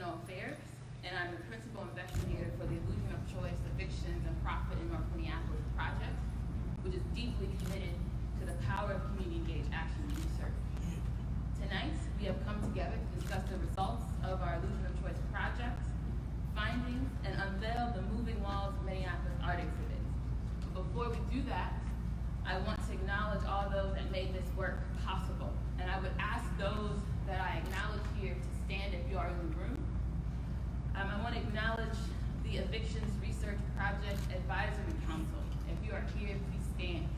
Criminal Affairs, and I'm the principal investigator for the Illusion of Choice, Evictions and Profit in North Minneapolis project, which is deeply committed to the power of community-engaged action and research. Tonight, we have come together to discuss the results of our Illusion of Choice projects, findings, and unveil the Moving Walls Minneapolis art exhibit. But before we do that, I want to acknowledge all those that made this work possible. And I would ask those that I acknowledge here to stand if you are in the room. I want to acknowledge the Evictions Research Project Advisory Council. If you are here, please stand.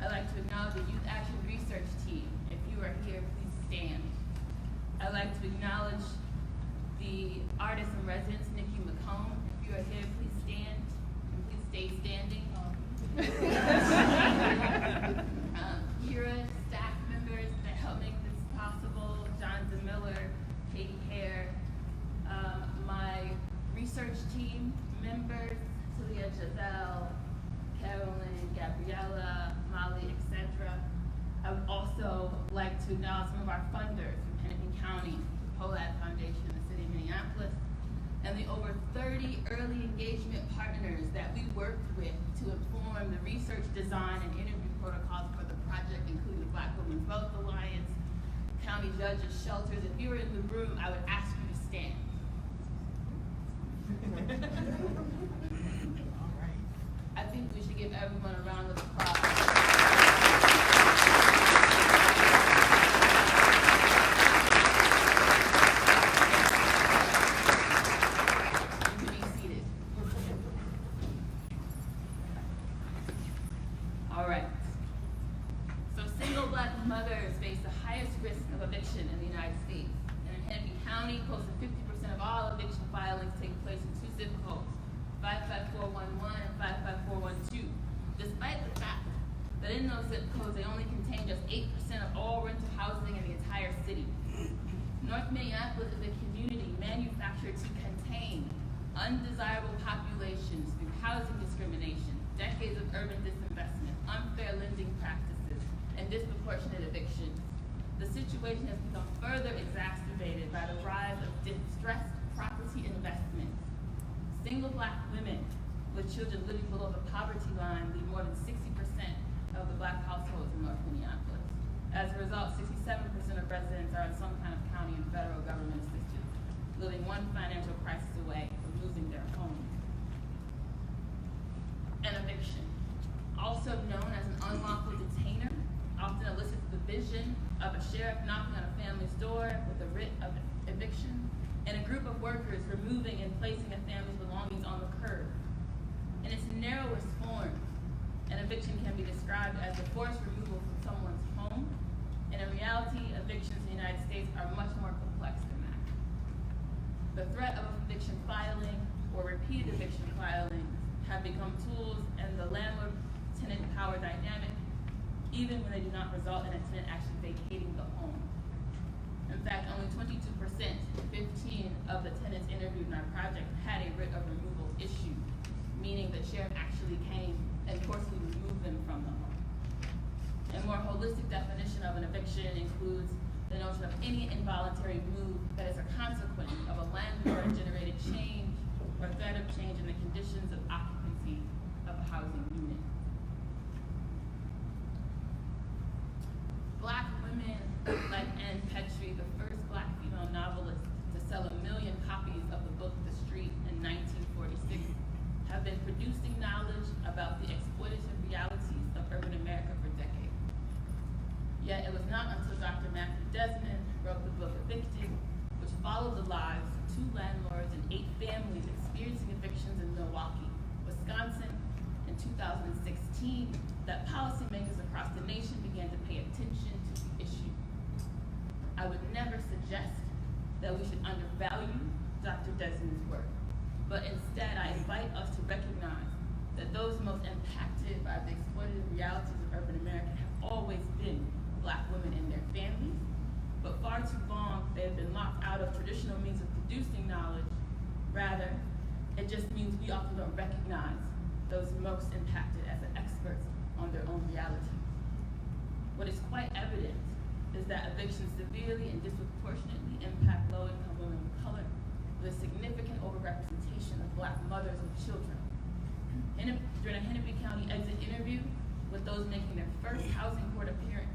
I'd like to acknowledge the Youth Action Research Team. If you are here, please stand. I'd like to acknowledge the artist in residence, Nikki McComb. If you are here, please stand and please stay standing. Kira, staff members that help make this possible, Jonathan Miller, Katie Hare, my research team members, Thalya, Giselle, Carolyn, Gabriela, Molly, etc. I would also like to acknowledge some of our funders from Hennepin County, the POLAD Foundation, the City of Minneapolis, and the over 30 early engagement partners that we worked with to inform the research design and interview protocols for the project, including the Black Women's Wealth Alliance, county judges, shelters. If you were in the room, I would ask you to stand. All right. I think we should give everyone a round of applause. You can be seated. All right. So single Black mothers face the highest risk of eviction in the United States. And in Hennepin County, close to 50% of all eviction filings take place in two zip codes, 55411 and 55412, despite the fact that in those zip codes they only contain just 8% of all rental housing in the entire city. North Minneapolis is a community manufactured to contain undesirable populations through housing discrimination, decades of urban disinvestment, unfair lending practices, and disproportionate evictions. The situation has become further exacerbated by the rise of distressed property investment. Single Black women with children living below the poverty line lead more than 60% of the Black households in North Minneapolis. As a result, 67% of residents are in some kind of county and federal government assistance, living one financial crisis away from losing their home. An eviction, also known as an unlawful detainer, often elicits the vision of a sheriff knocking on a family's door with a writ of eviction, and a group of workers removing and placing a family's belongings on the curb. In its narrowest form, an eviction can be described as the forced removal from someone's home, and in reality, evictions in the United States are much more complex than that. The threat of eviction filing or repeated eviction filings have become tools in the landlord-tenant power dynamic, even when they do not result in a tenant actually vacating the home. In fact, only 22%, 15 of the tenants interviewed in our project had a writ of removal issued, meaning the sheriff actually came and forcibly removed them from the home. A more holistic definition of an eviction includes the notion of any involuntary move that is a consequence of a landlord-generated change or threat of change in the conditions of occupancy of a housing unit. Black women like Anne Petrie, the first Black female novelist to sell 1 million copies of the book The Street in 1946, have been producing knowledge about the exploitative realities of urban America for decades. Yet it was not until Dr. Desmond wrote the book Evicted, which followed the lives of 2 landlords and 8 families experiencing evictions in Milwaukee, Wisconsin in 2016, that policymakers across the nation began to pay attention to the issue. I would never suggest that we should undervalue Dr. Desmond's work, but instead I invite us to recognize that those most impacted by the exploitative realities of urban America have always been Black women and their families, but far too long they have been locked out of traditional means of producing knowledge. Rather, it just means we often don't recognize those most impacted as the experts on their own reality. What is quite evident is that evictions severely and disproportionately impact low-income women of color, with a significant overrepresentation of Black mothers with children. During a Hennepin County exit interview with those making their first housing court appearance,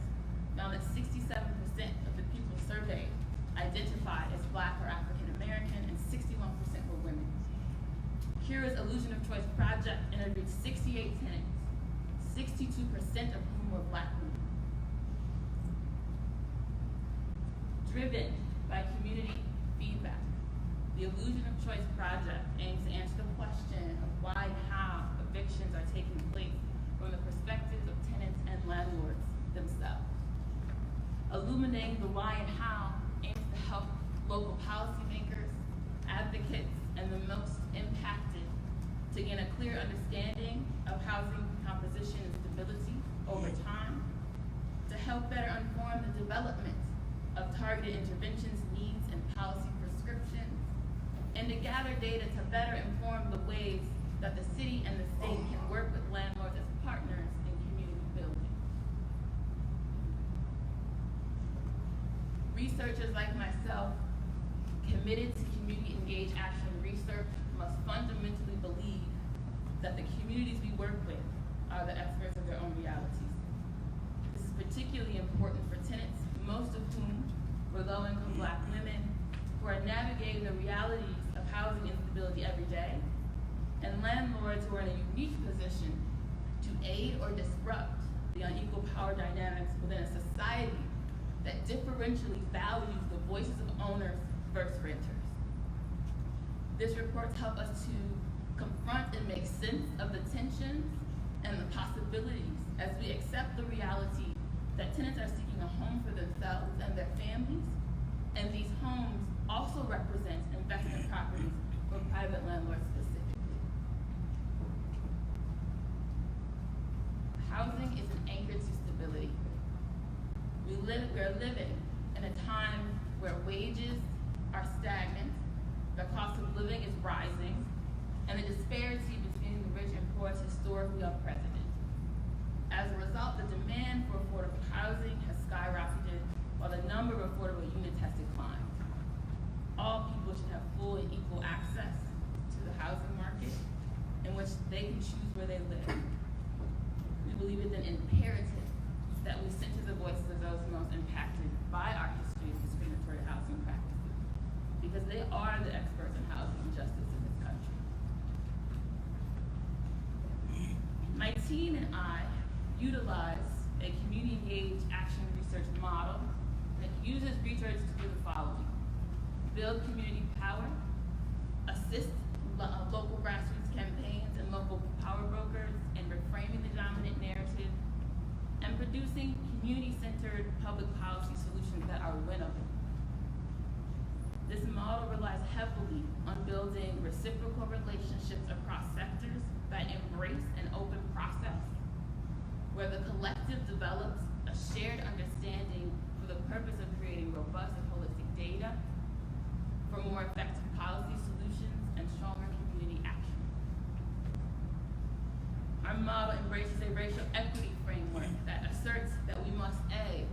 found that 67% of the people surveyed identified as Black or African American, and 61% were women. CURA's Illusion of Choice project interviewed 68 tenants, 62% of whom were Black women. Driven by community feedback, the Illusion of Choice project aims to answer the question of why and how evictions are taking place from the perspectives of tenants and landlords themselves. Illuminating the why and how aims to help local policymakers, advocates, and the most impacted to gain a clear understanding of housing composition and stability over time, to help better inform the development of targeted interventions, needs, and policy prescriptions, and to gather data to better inform the ways that the city and the state can work with landlords as partners in community building. Researchers like myself, committed to community engaged action research, must fundamentally believe that the communities we work with are the experts of their own realities. This is particularly important for tenants, most of whom were low-income Black women who are navigating the realities of housing instability every day, and landlords who are in a unique position to aid or disrupt the unequal power dynamics within a society that differentially values the voices of owners versus renters. This report helps us to confront and make sense of the tensions and the possibilities as we accept the reality that tenants are seeking a home for themselves and their families, and these homes also represent investment properties for private landlords specifically. Housing is an anchor to stability. We are living in a time where wages are stagnant, the cost of living is rising, and the disparity between the rich and poor is historically unprecedented. As a result, the demand for affordable housing has skyrocketed while the number of affordable units has declined. All people should have full and equal access to the housing market in which they can choose where they live. We believe it's an imperative that we center the voices of those most impacted by our history of discriminatory housing practices, because they are the experts in housing justice in this country. My team and I utilize a community-engaged action research model that uses research to do the following: build community power, assist local grassroots campaigns and local power brokers in reframing the dominant narrative, and producing community-centered public policy solutions that are winnable. This model relies heavily on building reciprocal relationships across sectors that embrace an open process, where the collective develops a shared understanding for the purpose of creating robust and holistic data for more effective policy solutions and stronger community action. Our model embraces a racial equity framework that asserts that we must A,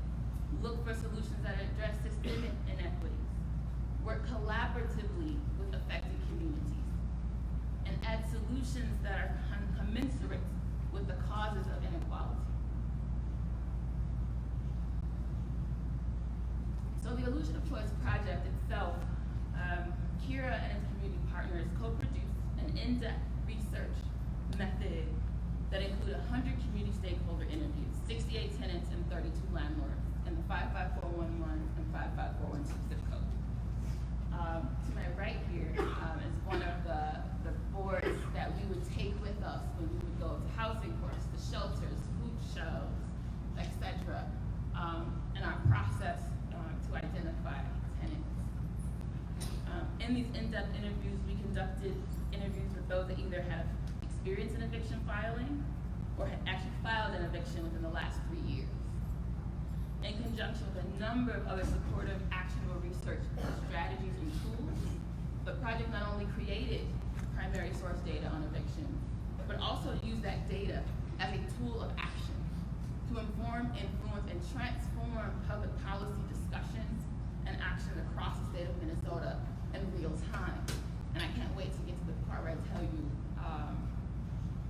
look for solutions that address systemic inequities, work collaboratively with affected communities, and add solutions that are commensurate with the causes of inequality. So the Illusion of Choice project itself, CURA and its community partners co-produced an in-depth research method that included 100 community stakeholder interviews, 68 tenants and 32 landlords in the 55411 and 55412 zip code. To my right here is one of the boards that we would take with us when we would go to housing courts, the shelters, food shows, etc. In our process to identify tenants. In these in-depth interviews, we conducted interviews with those that either have experience in eviction filing or had actually filed an eviction within the last 3 years. In conjunction with a number of other supportive actionable research strategies and tools, the project not only created primary source data on eviction, but also used that data as a tool of action to inform, influence, and transform public policy discussions and action across the state of Minnesota in real time. And I can't wait to get to the part where I tell you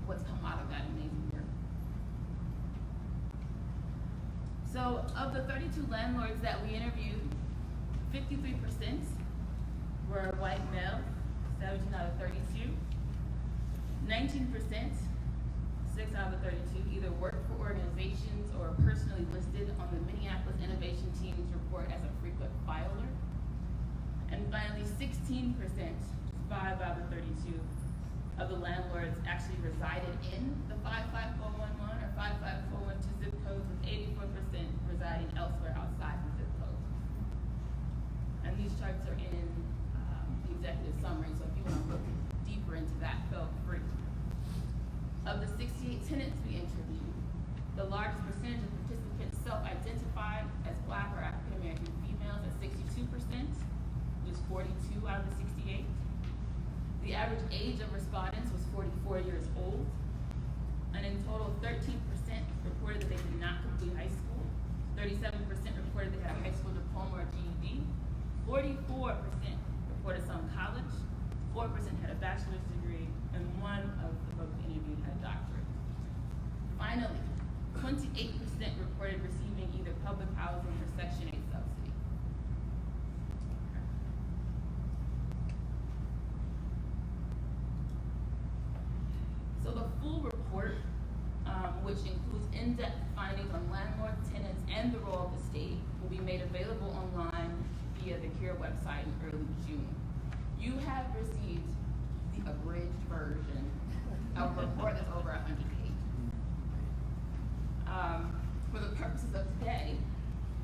what's come out of that amazing work. So of the 32 landlords that we interviewed, 53% were white males, 17 out of 32. 19%, 6 out of the 32, either worked for organizations or personally listed on the Minneapolis Innovation Team's report as a frequent filer. And finally, 16%, 5 out of 32, of the landlords actually resided in the 55411 or 55412 zip codes, with 84% residing elsewhere outside the zip code. And these charts are in the executive summary, so if you want to look deeper into that, feel free. Of the 68 tenants we interviewed, the largest percentage of participants self-identified as Black or African American females at 62%, which is 42 out of the 68. The average age of respondents was 44 years old, and in total, 13% reported that they did not complete high school, 37% reported they had a high school diploma or GED, 44% reported some college, 4% had a bachelor's degree, and 1 of the folks interviewed had a doctorate. Finally, 28% reported receiving either public housing or Section 8 subsidy. So the full report, which includes in-depth findings on landlords, tenants, and the role of the state, will be made available online via the CURE website in early June. You have received the abridged version of a report that's over 100 pages. For the purposes of today,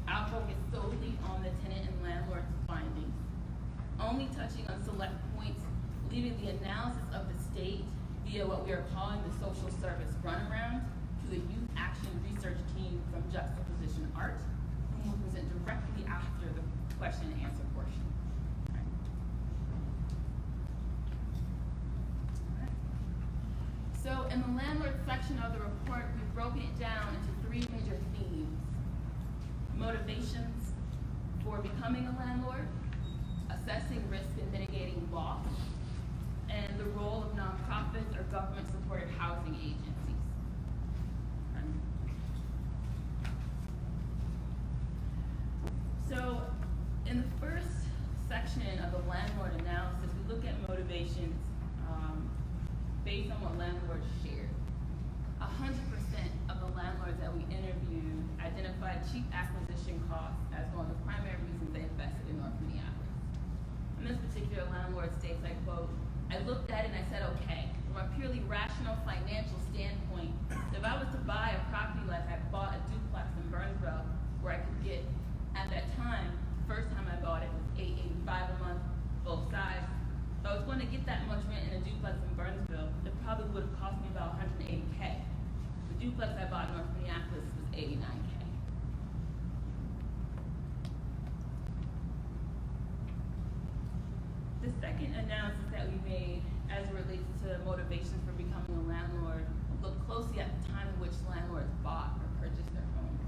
I'll focus solely on the tenant and landlord findings, only touching on select points, leaving the analysis of the state via what we are calling the social service runaround to the youth action research team from Juxtaposition Art, whom will present directly after the question and answer portion. So in the landlord section of the report, we've broken it down into 3 major themes: motivations for becoming a landlord, assessing risk and mitigating loss, and the role of nonprofits or government-supported housing agencies. So in the first section of the landlord analysis, we look at motivations based on what landlords shared. 100% of the landlords that we interviewed identified cheap acquisition costs as one of the primary reasons they invested in North Minneapolis. And this particular landlord states, I quote, "I looked at it and I said, okay, from a purely rational financial standpoint, if I was to buy a property like I bought a duplex in Burnsville, where I could get, at that time, first time I bought it was $885 a month, both sides. If I was going to get that much rent in a duplex in Burnsville, it probably would have cost me about $180K. The duplex I bought in North Minneapolis was $89K. The second analysis that we made as it relates to motivations for becoming a landlord looked closely at the time in which landlords bought or purchased their homes.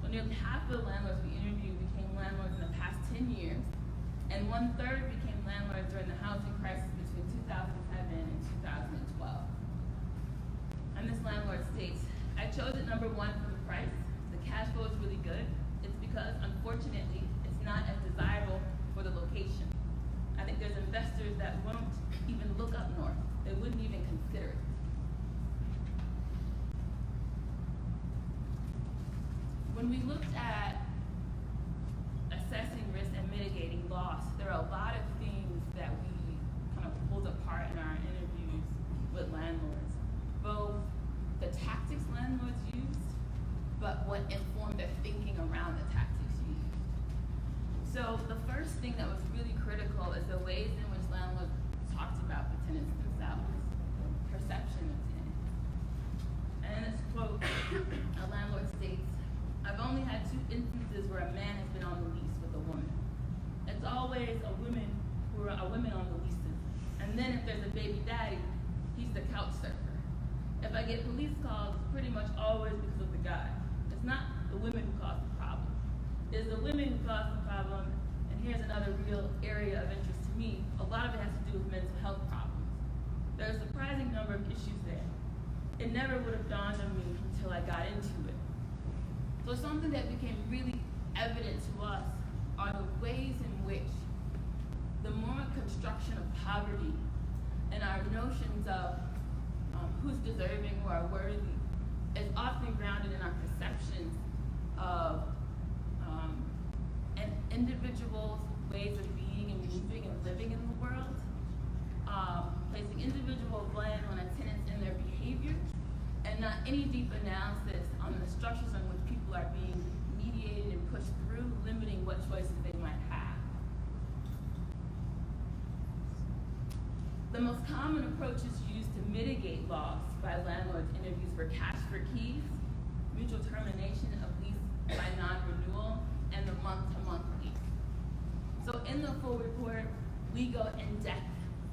So nearly half of the landlords we interviewed became landlords in the past 10 years, and 1/3 became landlords during the housing crisis between 2007 and 2012. And this landlord states, "I chose it number 1 for the price. The cash flow is really good. It's because, unfortunately, it's not as desirable for the location. I think there's investors that won't even look up north. They wouldn't even consider it." When we looked at assessing risk and mitigating loss, there are a lot of things that we kind of pulled apart in our interviews with landlords. Both the tactics landlords used, but what informed their thinking around the tactics used. So the first thing that was really critical is the ways in which landlords talked about the tenants themselves, perception of tenants. And in this quote, a landlord states, "I've only had 2 instances where a man has been on the lease with a woman. It's always a woman on the leases. And then if there's a baby daddy, he's the couch surfer. If I get police calls, it's pretty much always because of the guy. It's not the women who cause the problem. It's the women who cause the problem, and here's another real area of interest to me. A lot of it has to do with mental health problems. There's a surprising number of issues there. It never would have dawned on me until I got into it. So something that became really evident to us are the ways in which the moral construction of poverty and our notions of who's deserving or are worthy is often grounded in our perceptions of an individual's ways of being and moving and living in the world, placing individual blame on a tenants and their behavior, and not any deep analysis on the structures in which people are being mediated and pushed through, limiting what choices they might have. The most common approaches used to mitigate loss by landlords interviews were cash for keys, mutual termination of lease by non-renewal, and the month-to-month lease. So in the full report, we go in depth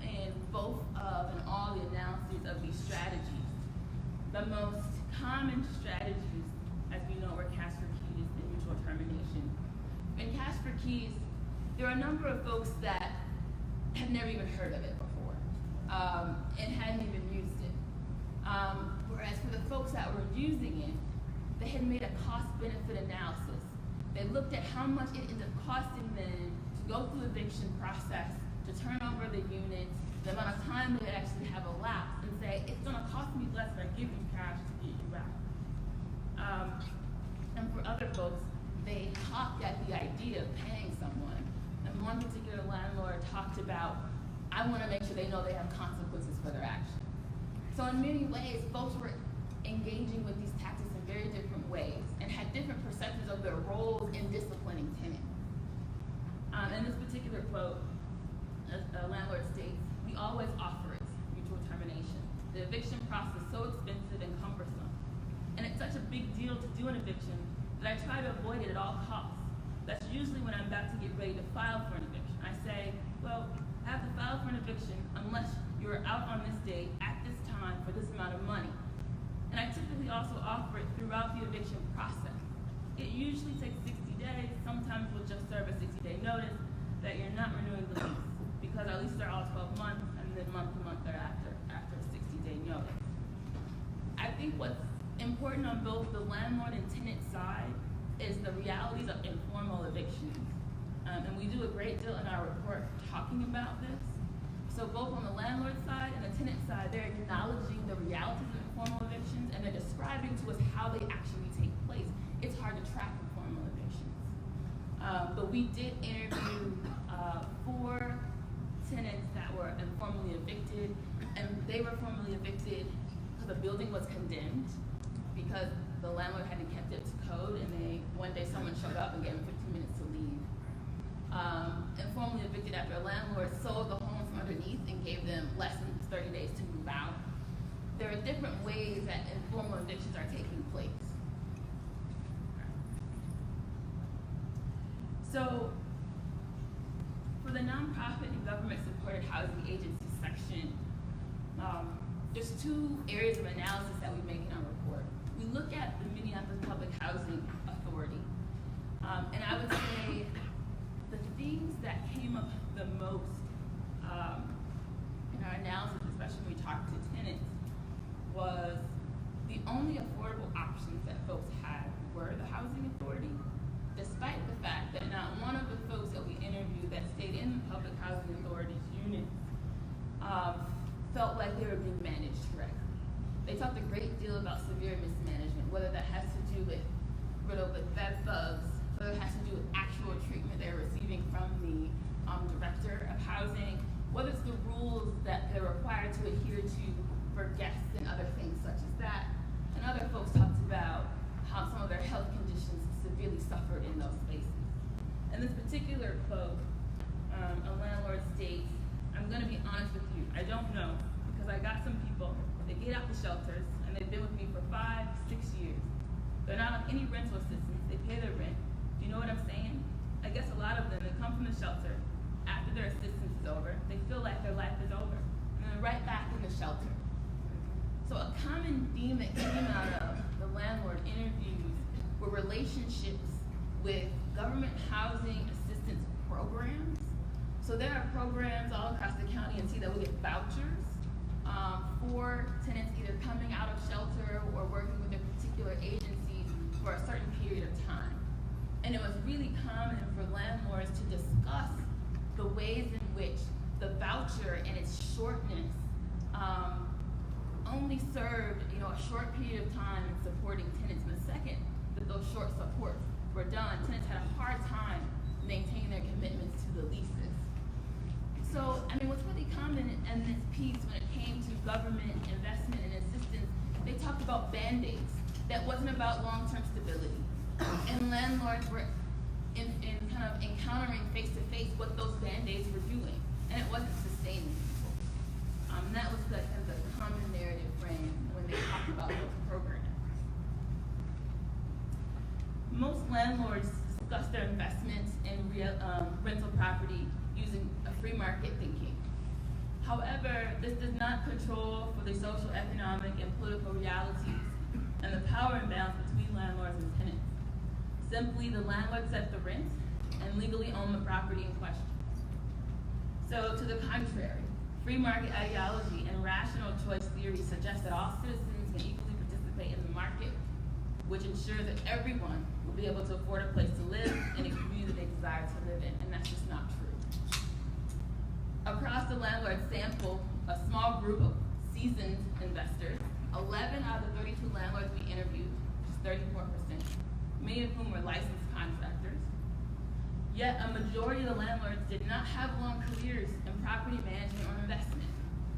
in both of and all the analyses of these strategies. The most common strategies, as we know, were cash for keys and mutual termination. In cash for keys, there are a number of folks that had never even heard of it before and hadn't even used it. Whereas for the folks that were using it, they had made a cost-benefit analysis. They looked at how much it ended up costing them to go through the eviction process, to turn over the units, the amount of time they would actually have elapsed, and say, it's gonna cost me less if I give you cash to get you out. And for other folks, they talked at the idea of paying someone. And one particular landlord talked about, I wanna make sure they know they have consequences for their action. So in many ways, folks were engaging with these tactics in very different ways and had different perceptions of their roles in disciplining tenants. In this particular quote, a landlord states, we always offer it, mutual termination. The eviction process is so expensive and cumbersome. And it's such a big deal to do an eviction that I try to avoid it at all costs. That's usually when I'm about to get ready to file for an eviction. I say, well, I have to file for an eviction unless you're out on this date at this time for this amount of money. And I typically also offer it throughout the eviction process. It usually takes 60 days. Sometimes we'll just serve a 60-day notice that you're not renewing the lease because our leases are all 12 months and then month to month thereafter after a 60-day notice. I think what's important on both the landlord and tenant side is the realities of informal evictions. And we do a great deal in our report talking about this. So both on the landlord side and the tenant side, they're acknowledging the realities of informal evictions and they're describing to us how they actually take place. It's hard to track informal evictions. But we did interview 4 tenants that were informally evicted, and they were formally evicted because the building was condemned because the landlord hadn't kept it to code, and one day someone showed up and gave them 15 minutes to leave. Informally evicted after a landlord sold the home from underneath and gave them less than 30 days to move out. There are different ways that informal evictions are taking place. So, for the nonprofit and government-supported housing agency section, there's 2 areas of analysis that we make in our report. We look at the Minneapolis Public Housing Authority, and I would say the things that came up the most in our analysis, especially when we talked to tenants, was the only affordable options that folks had were the housing authority, despite the fact that not one of the folks that we interviewed that stayed in the public housing authority's units felt like they were being managed correctly. They talked a great deal about severe mismanagement, whether that has to do with riddled with bed bugs, whether it has to do with actual treatment they're receiving from the director of housing, whether it's the rules that they're required to adhere to for guests and other things such as that. And other folks talked about how some of their health conditions severely suffered in those spaces. In this particular quote, a landlord states, I'm gonna be honest with you, I don't know, because I got some people that get out the shelters and they've been with me for 5, 6 years. They're not on any rental assistance, they pay their rent. Do you know what I'm saying? I guess a lot of them, they come from the shelter, after their assistance is over, they feel like their life is over, and they're right back in the shelter. So a common theme that came out of the landlord interviews were relationships with government housing assistance programs. So there are programs all across the county and see that we get vouchers for tenants either coming out of shelter or working with a particular agency for a certain period of time. And it was really common for landlords to discuss the ways in which the voucher and its shortness only served, a short period of time in supporting tenants. And the second that those short supports were done, tenants had a hard time maintaining their commitments to the leases. So, what's really common in this piece when it came to government investment and assistance, they talked about Band-Aids. That wasn't about long-term stability. And landlords were in kind of encountering face-to-face what those Band-Aids were doing. And it wasn't sustaining people. And that was the common narrative frame when they talked about those programs. Most landlords discuss their investments in rental property using a free market thinking. However, this does not control for the social, economic, and political realities and the power imbalance between landlords and tenants. Simply, the landlord sets the rent and legally own the property in question. So, to the contrary, free market ideology and rational choice theory suggest that all citizens can equally participate in the market, which ensures that everyone will be able to afford a place to live in a community they desire to live in, and that's just not true. Across the landlord sample, a small group of seasoned investors, 11 out of the 32 landlords we interviewed, which is 34%, many of whom were licensed contractors. Yet a majority of the landlords did not have long careers in property management or investment,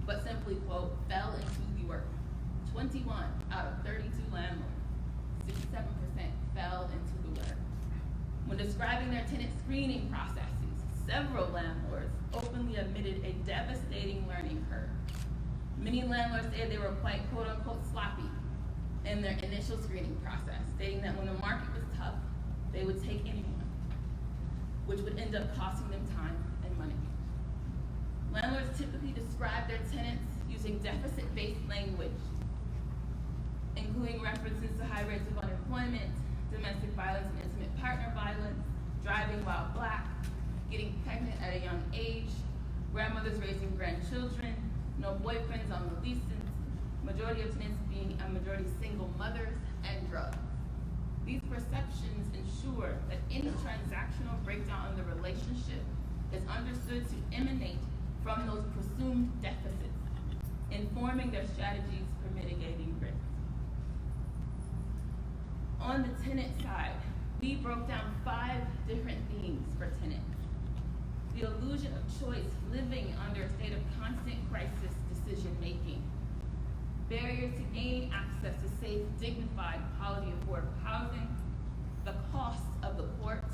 but simply, quote, fell into the work. 21 out of 32 landlords, 67% fell into the work. When describing their tenant screening processes, several landlords openly admitted a devastating learning curve. Many landlords said they were quite, quote unquote, sloppy in their initial screening process, stating that when the market was tough, they would take anyone, which would end up costing them time and money. Landlords typically describe their tenants using deficit-based language, including references to high rates of unemployment, domestic violence and intimate partner violence, driving while black, getting pregnant at a young age, grandmothers raising grandchildren, no boyfriends on the leases, majority of tenants being a majority single mothers, and drugs. These perceptions ensure that any transactional breakdown in the relationship is understood to emanate from those presumed deficits, informing their strategies for mitigating risk. On the tenant side, we broke down 5 different themes for tenants. The illusion of choice, living under a state of constant crisis decision-making, barriers to gaining access to safe, dignified, quality, affordable housing, the costs of the courts,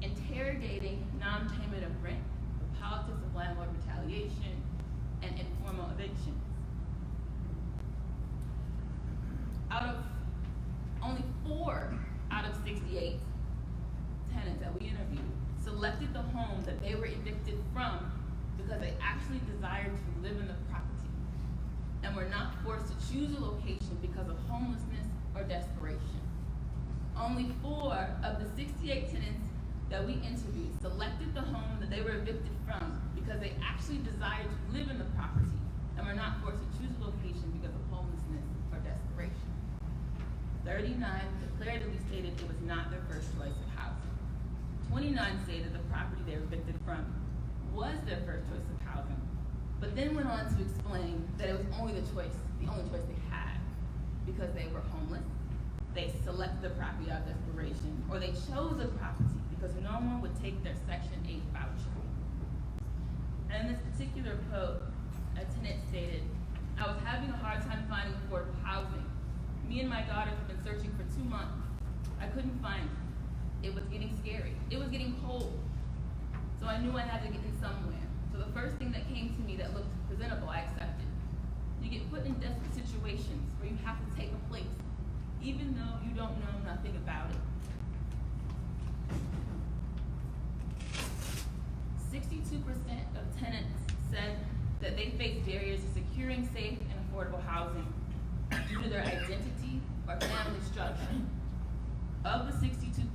interrogating non-payment of rent, the politics of landlord retaliation, and informal evictions. Only 4 out of 68 tenants that we interviewed selected the home that they were evicted from because they actually desired to live in the property and were not forced to choose a location because of homelessness or desperation. Only 4 of the 68 tenants that we interviewed selected the home that they were evicted from because they actually desired to live in the property and were not forced to choose a location because of homelessness or desperation. 39 declaratively stated it was not their first choice of housing. 29 stated the property they were evicted from was their first choice of housing, but then went on to explain that it was the only choice they had because they were homeless, they selected the property out of desperation, or they chose a property because no one would take their Section 8 voucher. And in this particular quote, a tenant stated, "I was having a hard time finding affordable housing. Me and my daughters have been searching for 2 months. I couldn't find it. It was getting scary. It was getting cold. So I knew I had to get in somewhere. So the first thing that came to me that looked presentable, I accepted. You get put in desperate situations where you have to take a place, even though you don't know nothing about it." 62% of tenants said that they face barriers to securing safe and affordable housing due to their identity or family structure. Of the 62%,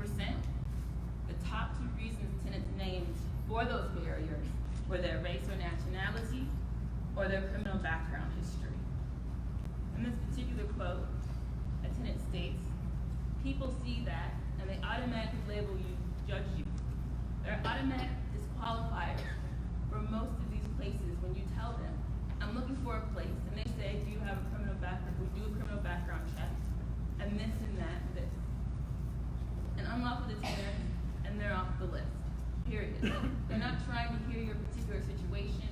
the top two reasons tenants named for those barriers were their race or nationality or their criminal background history. In this particular quote, a tenant states, "People see that and they automatically label you, judge you. There are automatic disqualifiers for most of these places when you tell them, I'm looking for a place, and they say, do you have a criminal background? We do a criminal background check, and this and that, this. An unlawful detainer, and they're off the list, period. They're not trying to hear your particular situation,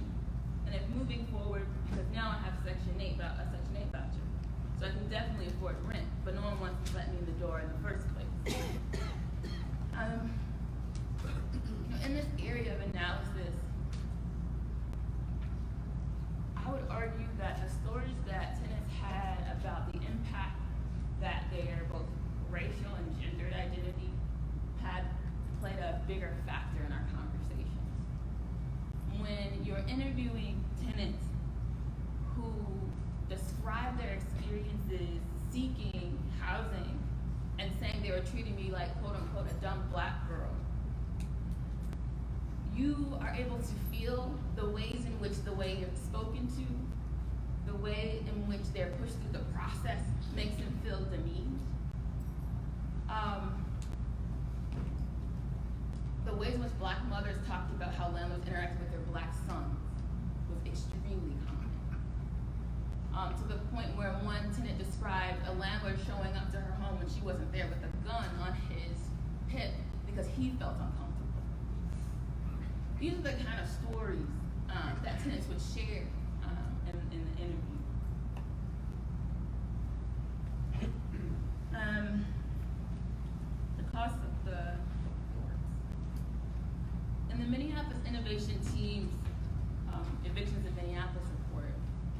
and if moving forward, because now I have a Section 8 voucher, so I can definitely afford rent, but no one wants to let me in the door in the first place. In this area of analysis, I would argue that the stories that tenants had about the impact that their both racial and gendered identity had played a bigger factor in our conversations. When you're interviewing tenants who describe their experiences seeking housing and saying they were treating me like, quote unquote, a dumb black girl, you are able to feel the ways in which the way you're spoken to, the way in which they're pushed through the process makes them feel demeaned. The ways in which black mothers talked about how landlords interacted with their black sons was extremely common. To the point where one tenant described a landlord showing up to her home when she wasn't there with a gun on his hip because he felt uncomfortable. These are the kind of stories that tenants would share in the interview. The cost of the courts. In the Minneapolis Innovation Team's Evictions and Minneapolis report,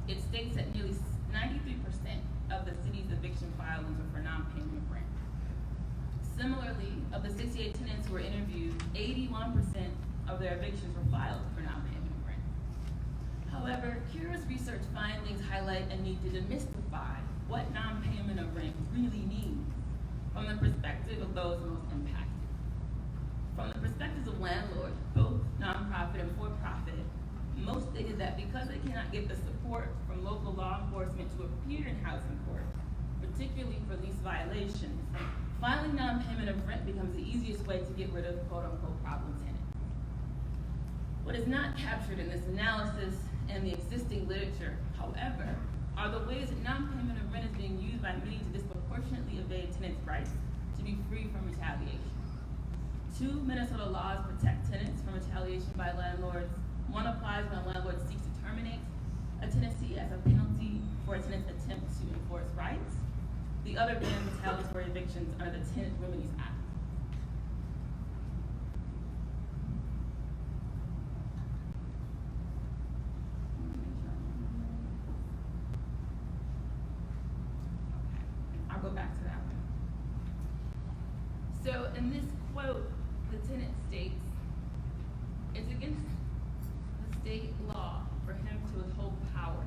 it states that nearly 93% of the city's eviction filings were for non-payment of rent. Similarly, of the 68 tenants who were interviewed, 81% of their evictions were filed for non-payment of rent. However, CURA's research findings highlight a need to demystify what non-payment of rent really means from the perspective of those most impacted. From the perspectives of landlords, both nonprofit and for-profit, most stated that because they cannot get the support from local law enforcement to appear in housing court, particularly for lease violations, filing non-payment of rent becomes the easiest way to get rid of quote-unquote problem tenants. What is not captured in this analysis and the existing literature, however, are the ways that non-payment of rent is being used by many to disproportionately evade tenants' rights to be free from retaliation. 2 Minnesota laws protect tenants from retaliation by landlords. One applies when a landlord seeks to terminate a tenancy as a penalty for a tenant's attempt to enforce rights. The other bans retaliatory evictions under the Tenant Remedies Act. I'll go back to that one. So in this quote, the tenant states, it's against the state law for him to withhold power.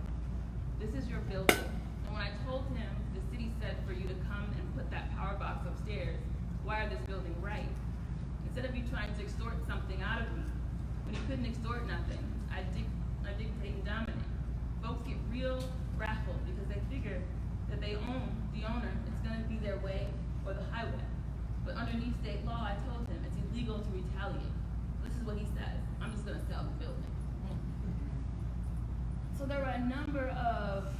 This is your building. And when I told him, the city said for you to come and put that power box upstairs, wire this building right. Instead of you trying to extort something out of me, when you couldn't extort nothing, I dictate and dominate. Folks get real raffled because they figure that they own the owner. It's gonna be their way or the highway. But underneath state law, I told him it's illegal to retaliate. This is what he says. I'm just gonna sell the building. So there were a number of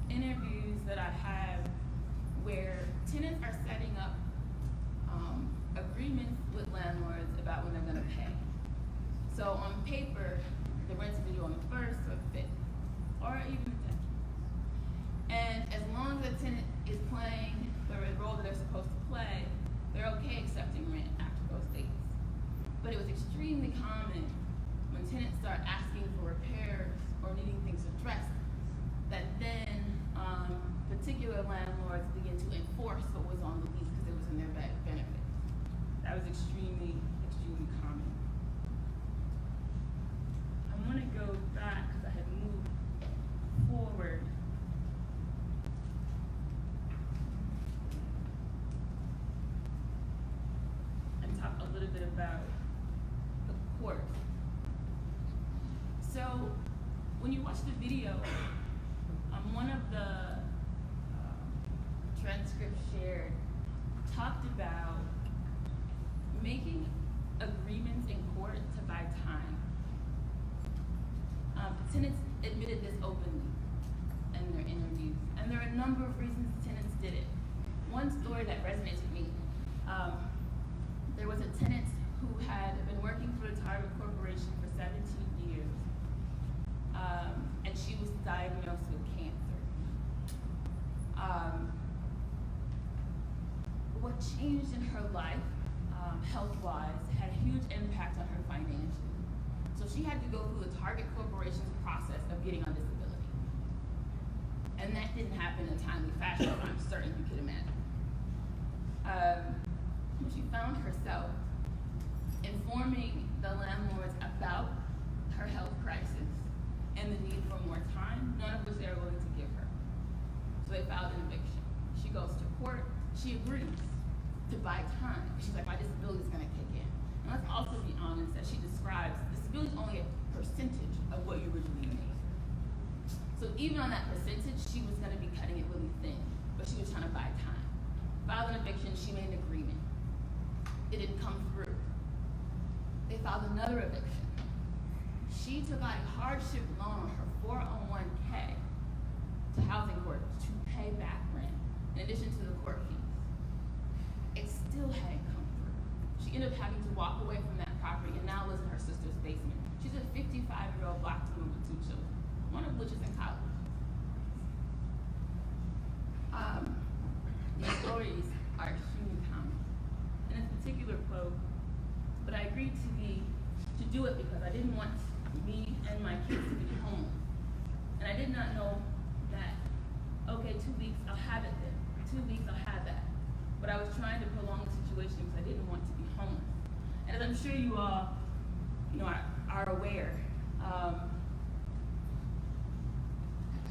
interviews that I have where tenants are setting up agreements with landlords about when they're gonna pay. So on paper, the rent's due on the 1st or 5th, or even the 10th. And as long as the tenant is playing the role that they're supposed to play, they're okay accepting rent after those dates. But it was extremely common when tenants start asking for repairs or needing things addressed, that then particular landlords begin to enforce what was on the lease because it was in their benefit. That was extremely, extremely common. I want to go back because I had moved forward. about the court. So when you watch the video, one of the transcripts shared talked about making agreements in court to buy time. Tenants admitted this openly in their interviews, and there are a number of reasons tenants did it. One story that resonates with me, there was a tenant who had been working for a Target corporation for 17 years, and she was diagnosed with cancer. What changed in her life, health-wise, had a huge impact on her financially. So she had to go through the Target Corporation's process of getting on disability. And that didn't happen in a timely fashion, I'm certain you could imagine. She found herself informing the landlords about her health crisis and the need for more time, none of which they were willing to give her. So they filed an eviction. She goes to court, she agrees to buy time. She's like, my disability is gonna kick in. And let's also be honest, that she describes, disability is only a percentage of what you originally made. So even on that percentage, she was gonna be cutting it really thin, but she was trying to buy time. Filed an eviction, she made an agreement. It didn't come through. They filed another eviction. She took out a hardship loan on her 401k to housing court to pay back rent, in addition to the court fees. It still hadn't come through. She ended up having to walk away from that property and now lives in her sister's basement. She's a 55-year-old Black woman with 2 children, one of which is in college. These stories are extremely common. And this particular quote, but I agreed to do it because I didn't want me and my kids to be home. And I did not know that, okay, 2 weeks, I'll have it then. 2 weeks, I'll have that. But I was trying to prolong the situation because I didn't want to be homeless. And as I'm sure you all, are aware,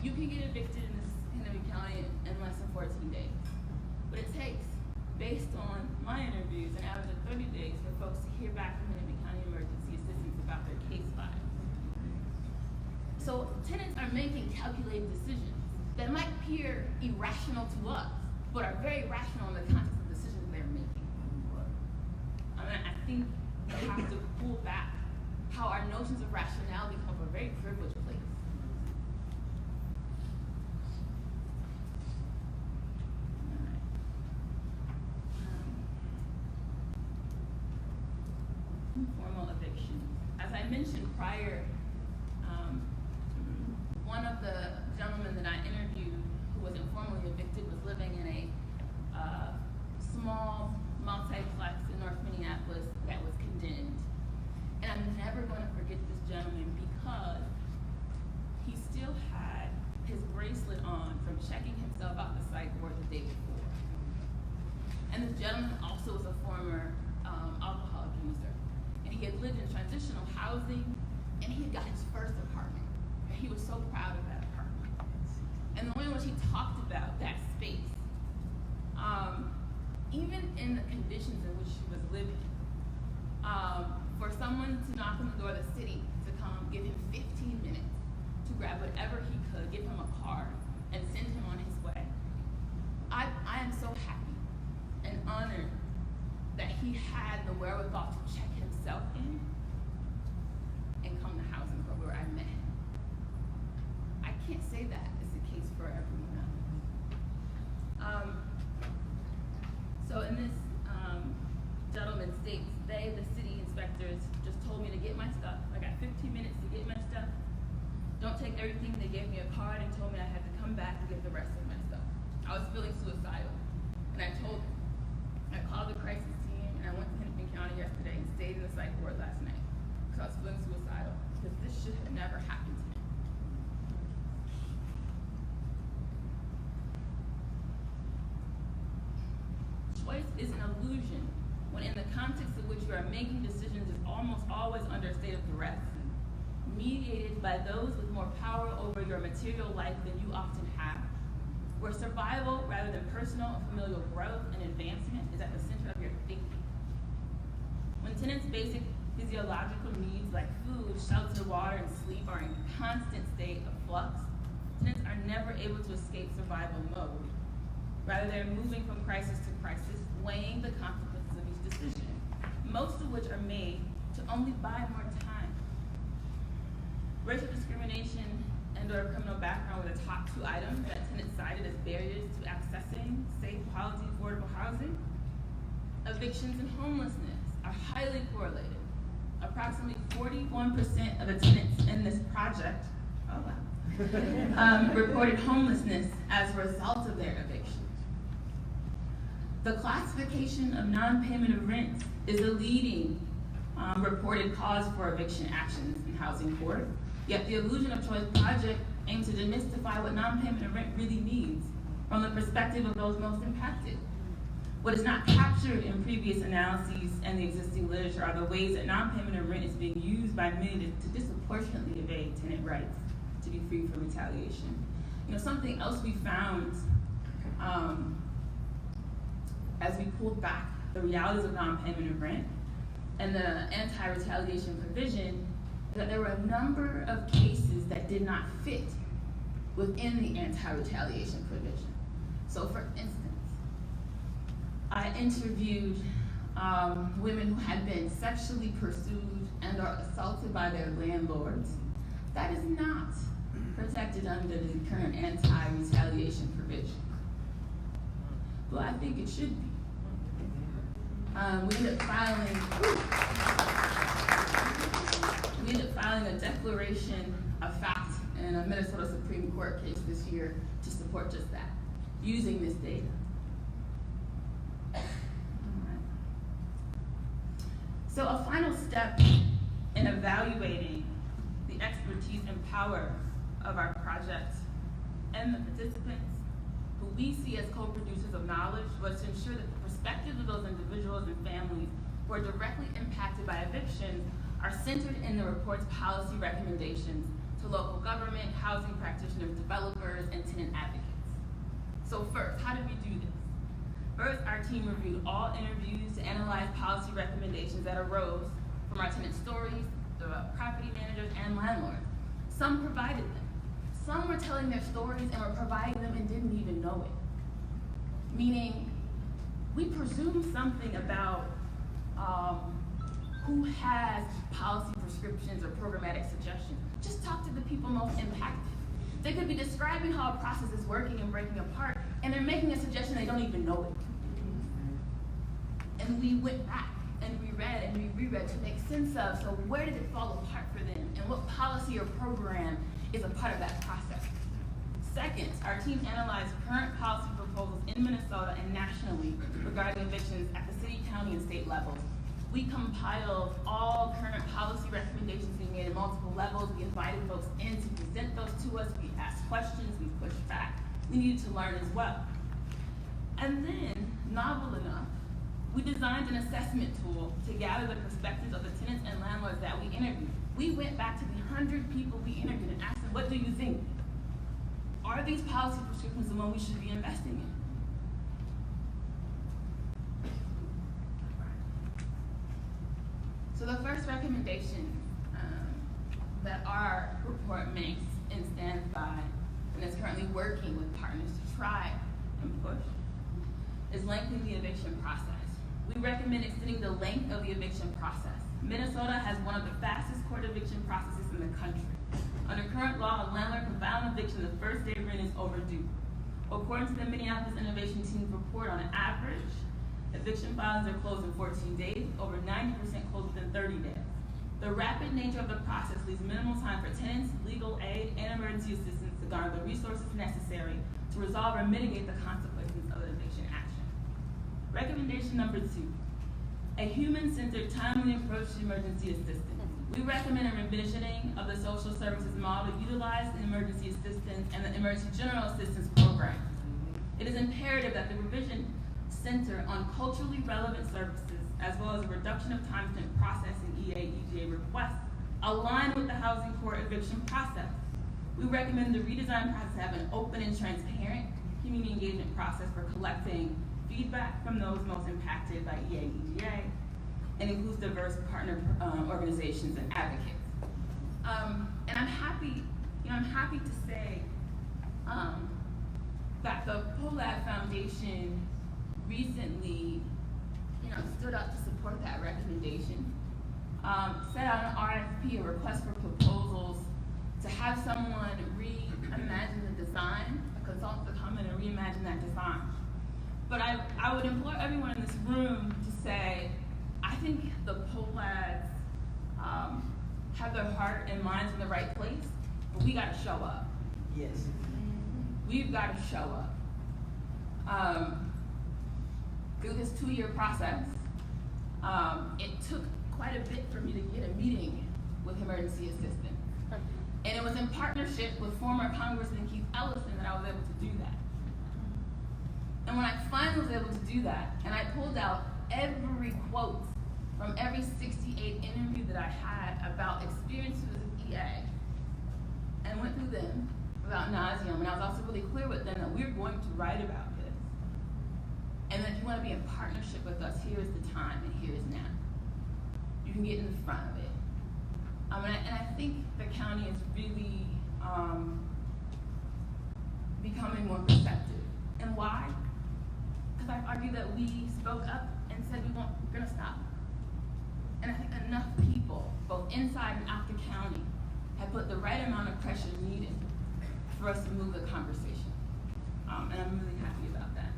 you can get evicted in Hennepin County in less than 14 days. But it takes, based on my interviews, an average of 30 days for folks to hear back from Hennepin County Emergency Assistance about their case files. So tenants are making calculated decisions that might appear irrational to us, but are very rational in the context of the decisions they're making. I think we have to pull back how our notions of rationality come from a very privileged place. Informal eviction. As I mentioned prior, one of the gentlemen that I interviewed who was informally evicted was living in a small multiplex in North Minneapolis that was condemned. And I'm never going to forget this gentleman because he still had his bracelet on from checking himself out the psych ward the day before. And this gentleman also was a former alcohol abuser. And he had lived in transitional housing, and he had got his first apartment. And he was so proud of that apartment. And the way in which he talked about that space, even in the conditions in which she was living, for someone to knock on the door of the city to come give him 15 minutes to grab whatever he could, give him a card, and send him on his way. I am so happy and honored that he had the wherewithal to check himself in and come to housing for where I met him. I can't say that is the case for everyone else. So in this gentleman states, the city inspectors, just told me to get my stuff. I got 15 minutes to get my stuff. Don't take everything. They gave me a card and told me I had to come back and get the rest of my stuff. I was feeling suicidal, and I told them. I called the crisis team, and I went to Hennepin County yesterday and stayed in the psych ward last night because I was feeling suicidal because this should have never happened to me. Choice is an illusion when in the context of which you are making decisions is almost always under a state of duress, mediated by those with more power over your material life than you often have, where survival rather than personal and familial growth and advancement is at the center of your thinking. When tenants' basic physiological needs like food, shelter, water, and sleep are in constant state of flux, tenants are never able to escape survival mode. Rather, they're moving from crisis to crisis, weighing the consequences of each decision, most of which are made to only buy more time. Racial discrimination and/or criminal background were the top two items that tenants cited as barriers to accessing safe, quality, affordable housing. Evictions and homelessness are highly correlated. Approximately 41% of the tenants in this project, reported homelessness as a result of their eviction. The classification of non-payment of rent is a leading reported cause for eviction actions in housing court, yet the Illusion of Choice project aims to demystify what non-payment of rent really means from the perspective of those most impacted. What is not captured in previous analyses and the existing literature are the ways that non-payment of rent is being used by many to disproportionately evade tenant rights to be free from retaliation. Something else we found as we pulled back the realities of non-payment of rent and the anti-retaliation provision, that there were a number of cases that did not fit within the anti-retaliation provision. So for instance, I interviewed women who had been sexually pursued and are assaulted by their landlords. That is not protected under the current anti-retaliation provision. Well, I think it should be. We ended up filing a declaration of fact in a Minnesota Supreme Court case this year to support just that, using this data. So a final step in evaluating the expertise and power of our project and the participants, who we see as co-producers of knowledge, was to ensure that the perspectives of those individuals and families who are directly impacted by evictions are centered in the report's policy recommendations to local government, housing practitioners, developers, and tenant advocates. So first, how did we do this? First, our team reviewed all interviews to analyze policy recommendations that arose from our tenant stories, the property managers, and landlords. Some provided them. Some were telling their stories and were providing them and didn't even know it. Meaning, we presume something about who has policy prescriptions or programmatic suggestions. Just talk to the people most impacted. They could be describing how a process is working and breaking apart, and they're making a suggestion they don't even know it. And we went back and we read and we reread to make sense of, so where did it fall apart for them, and what policy or program is a part of that process? Second, our team analyzed current policy proposals in Minnesota and nationally regarding evictions at the city, county, and state levels. We compiled all current policy recommendations being made at multiple levels. We invited folks in to present those to us. We asked questions, we pushed back. We needed to learn as well. And then, novel enough, we designed an assessment tool to gather the perspectives of the tenants and landlords that we interviewed. We went back to the 100 people we interviewed and asked them, what do you think? Are these policy prescriptions the one we should be investing in? So the first recommendation that our report makes and stands by, and is currently working with partners to try and push, is lengthening the eviction process. We recommend extending the length of the eviction process. Minnesota has one of the fastest court eviction processes in the country. Under current law, a landlord can file an eviction the first day rent is overdue. According to the Minneapolis Innovation Team's report, on average, eviction filings are closed in 14 days, over 90% closed within 30 days. The rapid nature of the process leaves minimal time for tenants, legal aid, and emergency assistance to garner the resources necessary to resolve or mitigate the consequences of an eviction action. Recommendation number 2, a human-centered, timely approach to emergency assistance. We recommend a revisioning of the social services model to utilize the emergency assistance and the emergency general assistance program. It is imperative that the revision center on culturally relevant services, as well as a reduction of time spent processing EA/EGA requests, align with the housing court eviction process. We recommend the redesigned process have an open and transparent community engagement process for collecting feedback from those most impacted by EA/EGA. and includes diverse partner organizations and advocates. And I'm happy to say that the POLAD Foundation recently, stood up to support that recommendation. Set out an RFP, a request for proposals, to have someone reimagine the design, a consultant to come in and reimagine that design. But I would implore everyone in this room to say, I think the POLADs have their heart and minds in the right place, but we gotta show up. Yes. We've gotta show up. Through this 2-year process, it took quite a bit for me to get a meeting with emergency assistance. And it was in partnership with former Congressman Keith Ellison that I was able to do that. And when I finally was able to do that, and I pulled out every quote from every 68 interview that I had about experiences with EA, and went through them without nauseam, and I was also really clear with them that we're going to write about this. And that if you want to be in partnership with us, here is the time and here is now. You can get in the front of it. And I think the county is really becoming more perceptive. And why? Because I've argued that we spoke up and said we're gonna stop. And I think enough people, both inside and out the county, have put the right amount of pressure needed for us to move the conversation. And I'm really happy about that.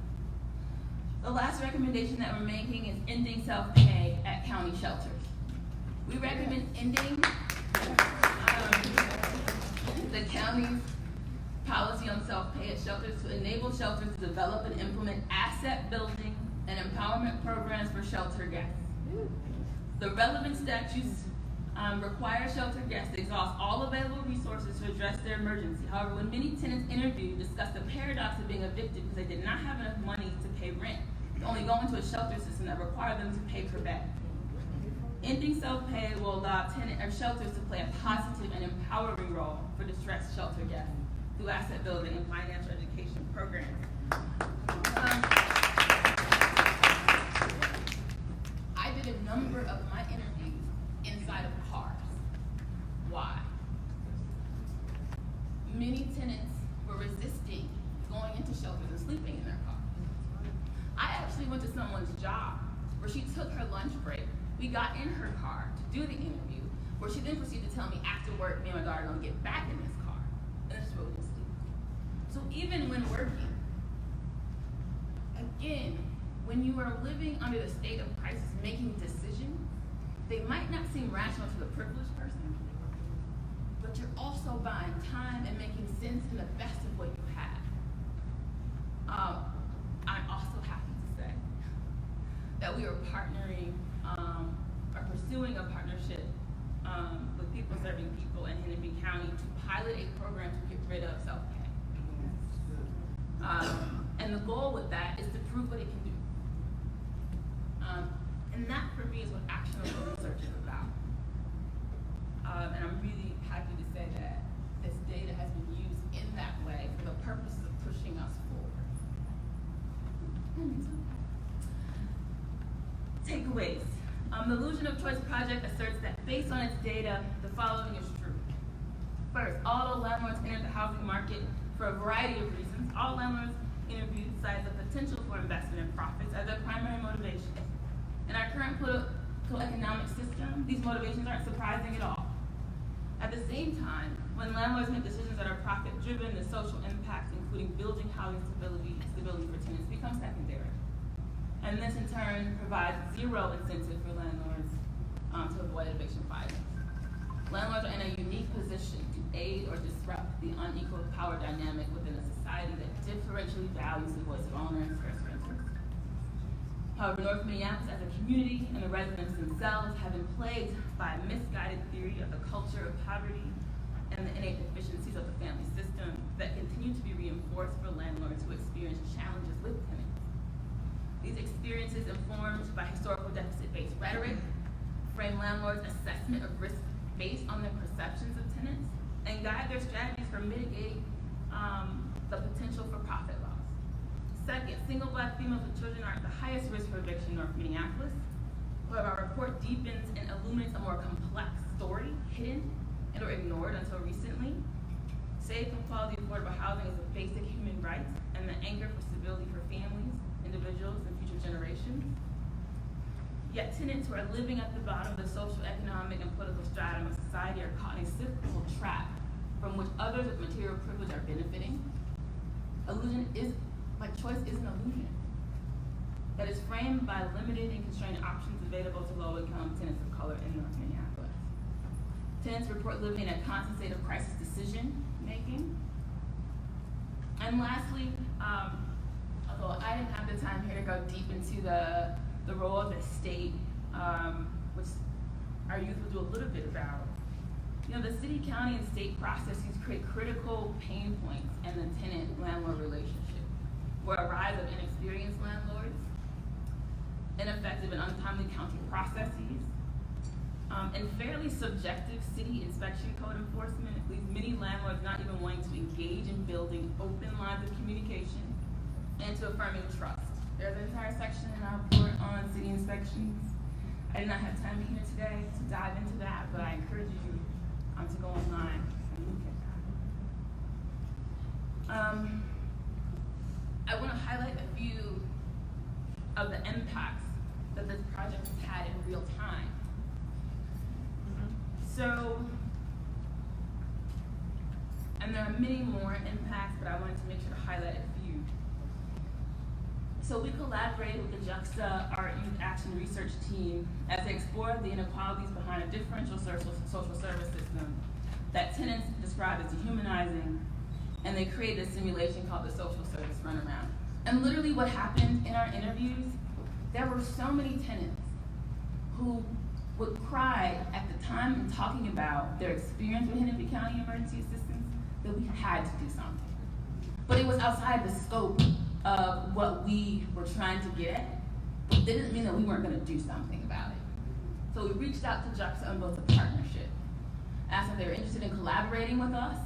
The last recommendation that we're making is ending self-pay at county shelters. We recommend ending the county's policy on self-pay at shelters to enable shelters to develop and implement asset building and empowerment programs for shelter guests. The relevant statutes require shelter guests to exhaust all available resources to address their emergency. However, when many tenants interviewed, discussed the paradox of being evicted because they did not have enough money to pay rent, to only go into a shelter system that required them to pay per bed. Ending self-pay will allow shelters to play a positive and empowering role for distressed shelter guests through asset building and financial education programs. I did a number of my interviews inside of cars. Why? Many tenants were resisting going into shelters and sleeping in their cars. I actually went to someone's job where she took her lunch break. We got in her car to do the interview, where she then proceeded to tell me after work, me and my daughter are gonna get back in this car. And this is where we can sleep. So even when working, again, when you are living under the state of crisis, making decisions, they might not seem rational to the privileged person, but you're also buying time and making sense in the best of what you have. I'm also happy to say that we are partnering, or pursuing a partnership with People Serving People in Hennepin County to pilot a program to get rid of self-pay. And the goal with that is to prove what it can do. And that for me is what actionable research is about. And I'm really happy to say that this data has been used in that way for the purpose of pushing us forward. Takeaways. The Illusion of Choice Project asserts that based on its data, the following is true. First, although landlords enter the housing market for a variety of reasons, all landlords interviewed cite the potential for investment and profits as their primary motivation. In our current political economic system, these motivations aren't surprising at all. At the same time, when landlords make decisions that are profit-driven, the social impacts, including building housing stability for tenants, become secondary. And this in turn provides zero incentive for landlords to avoid eviction filings. Landlords are in a unique position to aid or disrupt the unequal power dynamic within a society that differentially values the voice of owners versus renters. However, North Minneapolis as a community and the residents themselves have been plagued by a misguided theory of the culture of poverty and the innate deficiencies of the family system that continue to be reinforced for landlords who experience challenges with tenants. These experiences, informed by historical deficit-based rhetoric, frame landlords' assessment of risk based on their perceptions of tenants and guide their strategies for mitigating the potential for profit loss. Second, single Black females with children are at the highest risk for eviction in North Minneapolis. However, our report deepens and illuminates a more complex story, hidden and or ignored until recently. Safe and quality affordable housing is a basic human right and the anchor for stability for families, individuals, and future generations. Yet tenants who are living at the bottom of the social, economic, and political stratum of society are caught in a cyclical trap from which others with material privilege are benefiting. Choice is an illusion that is framed by limited and constrained options available to low-income tenants of color in North Minneapolis. Tenants report living in a constant state of crisis decision-making. And lastly, although I didn't have the time here to go deep into the role of the state, which our youth will do a little bit about, the city, county, and state processes create critical pain points in the tenant-landlord relationship, where a rise of inexperienced landlords, ineffective and untimely county processes, and fairly subjective city inspection code enforcement leaves many landlords not even wanting to engage in building open lines of communication and to affirming trust. There's an entire section in our report on city inspections. I did not have time here today to dive into that, but I encourage you to go online and look at that. I want to highlight a few of the impacts that this project has had in real time. And there are many more impacts, but I wanted to make sure to highlight a few. So we collaborated with the Juxta Art Youth Action Research Team as they explored the inequalities behind a differential social service system that tenants described as dehumanizing, and they created a simulation called the social service runaround. And literally what happened in our interviews, there were so many tenants who would cry at the time in talking about their experience with Hennepin County Emergency Assistance that we had to do something. But it was outside the scope of what we were trying to get at, but it didn't mean that we weren't gonna do something about it. So we reached out to Juxta on both a partnership, asked if they were interested in collaborating with us.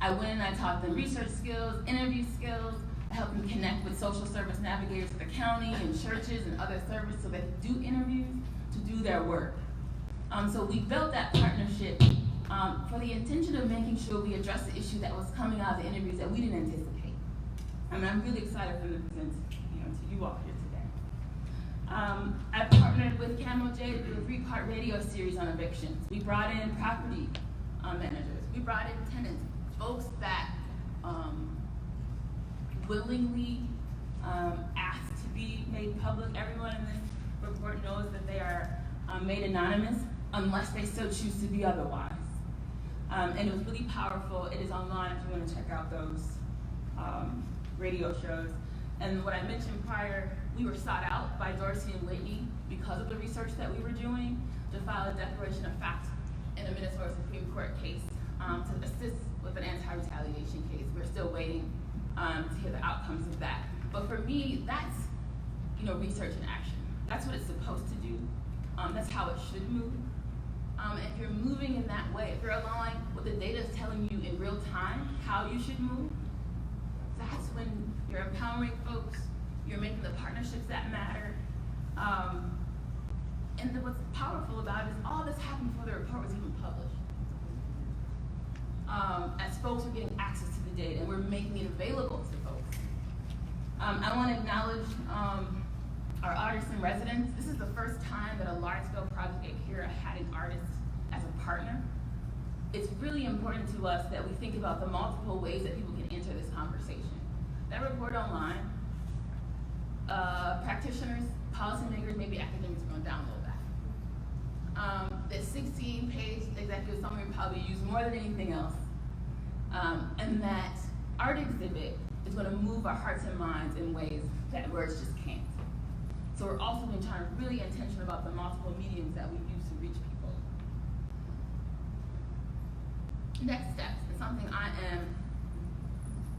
I went and I taught them research skills, interview skills, I helped them connect with social service navigators at the county and churches and other services so they could do interviews to do their work. So we built that partnership for the intention of making sure we address the issue that was coming out of the interviews that we didn't anticipate. I'm really excited for them to present to you all here today. I partnered with Camo J to do a 3-part radio series on evictions. We brought in property managers. We brought in tenants, folks that willingly asked to be made public. Everyone in this report knows that they are made anonymous unless they so choose to be otherwise. And it was really powerful. It is online if you want to check out those radio shows. And what I mentioned prior, we were sought out by Dorsey and Whitney because of the research that we were doing to file a declaration of fact in a Minnesota Supreme Court case to assist with an anti-retaliation case. We're still waiting to hear the outcomes of that. But for me, that's research in action. That's what it's supposed to do. That's how it should move. If you're moving in that way, if you're allowing what the data is telling you in real time how you should move, that's when you're empowering folks, you're making the partnerships that matter. And then what's powerful about it is all this happened before the report was even published. As folks are getting access to the data and we're making it available to folks. I want to acknowledge our artists in residence. This is the first time that a large-scale project like here had an artist as a partner. It's really important to us that we think about the multiple ways that people can enter this conversation. That report online, practitioners, policymakers, maybe academics are going to download that. The 16-page executive summary probably used more than anything else. And that art exhibit is going to move our hearts and minds in ways that words just can't. So we're also going to try to be really intentional about the multiple mediums that we use to reach people. Next steps is something I am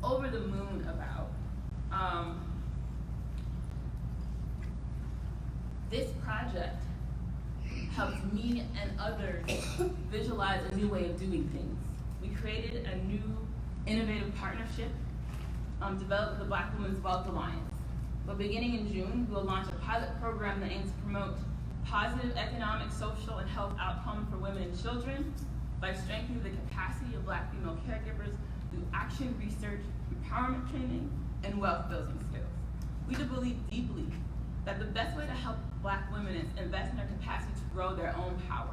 over the moon about. This project helps me and others visualize a new way of doing things. We created a new innovative partnership developed with the Black Women's Wealth Alliance. But beginning in June, we'll launch a pilot program that aims to promote positive economic, social, and health outcomes for women and children by strengthening the capacity of Black female caregivers through action research, empowerment training, and wealth building skills. We do believe deeply that the best way to help Black women is invest in their capacity to grow their own power.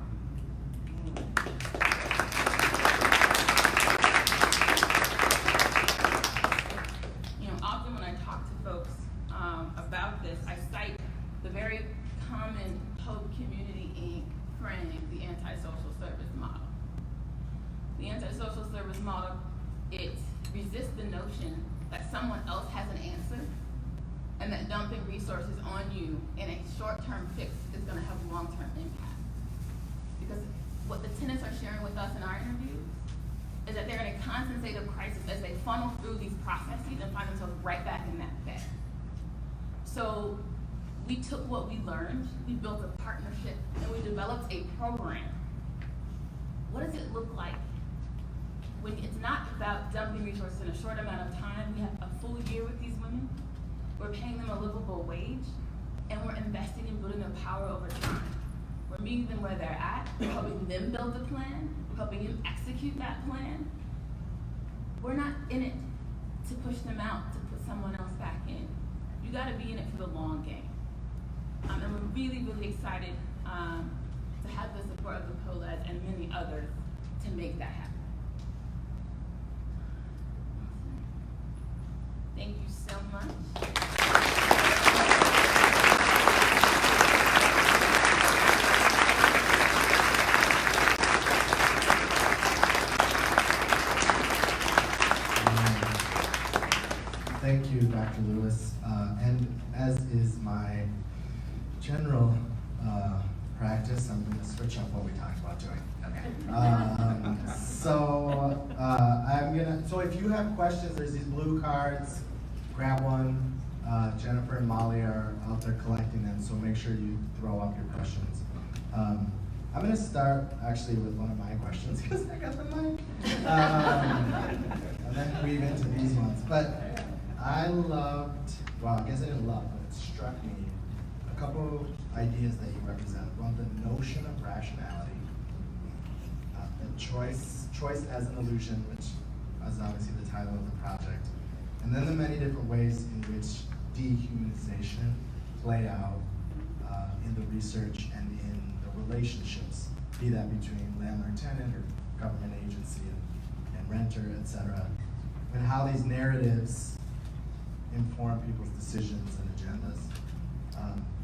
Often when I talk to folks about this, I cite the very common Hope Community Inc. frame, the antisocial service model. The antisocial service model, it resists the notion that someone else has an answer and that dumping resources on you in a short-term fix is going to have long-term impact. Because what the tenants are sharing with us in our interviews is that they're in a constant state of crisis as they funnel through these processes and find themselves right back in that bed. So we took what we learned, we built a partnership, and we developed a program. What does it look like when it's not about dumping resources in a short amount of time? We have a full year with these women. We're paying them a livable wage, and we're investing in building their power over time. We're meeting them where they're at, we're helping them build the plan, we're helping them execute that plan. We're not in it to push them out, to put someone else back in. You gotta be in it for the long game. And we're really, really excited to have the support of the POLES and many others to make that happen. Thank you so much. Thank you, Dr. Lewis. And as is my general practice, I'm going to switch up what we talked about doing. Okay. So if you have questions, there's these blue cards. Grab one. Jennifer and Molly are out there collecting them, so make sure you throw up your questions. I'm going to start actually with one of my questions because I got the mic. And then weave into these ones. But I loved, well, I guess I didn't love, but it struck me a couple of ideas that you represent. One, the notion of rationality, the choice as an illusion, which is obviously the title of the project, and then the many different ways in which dehumanization played out in the research and in the relationships, be that between landlord-tenant or government agency and renter, et cetera, and how these narratives inform people's decisions and agendas.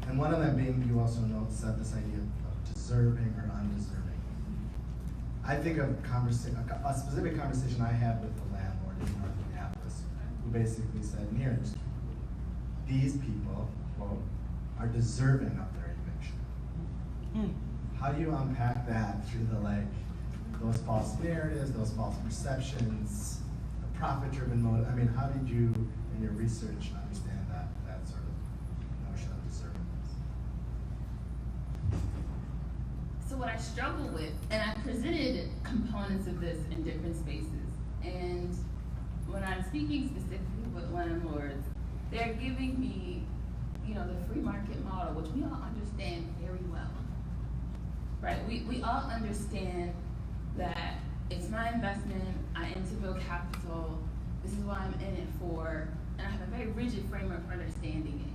And one of them being, you also said this idea of deserving or undeserving. I think of a specific conversation I had with the landlord in North Minneapolis, who basically said, these people, quote, are deserving of their eviction. How do you unpack that through those false narratives, those false perceptions, the profit-driven motive? I mean, how did you, in your research, understand that sort of notion of deservingness? So what I struggle with, and I presented components of this in different spaces, and when I'm speaking specifically with landlords, they're giving me, the free market model, which we all understand very well, right? We all understand that it's my investment, I aim to build capital, this is what I'm in it for, and I have a very rigid framework for understanding it.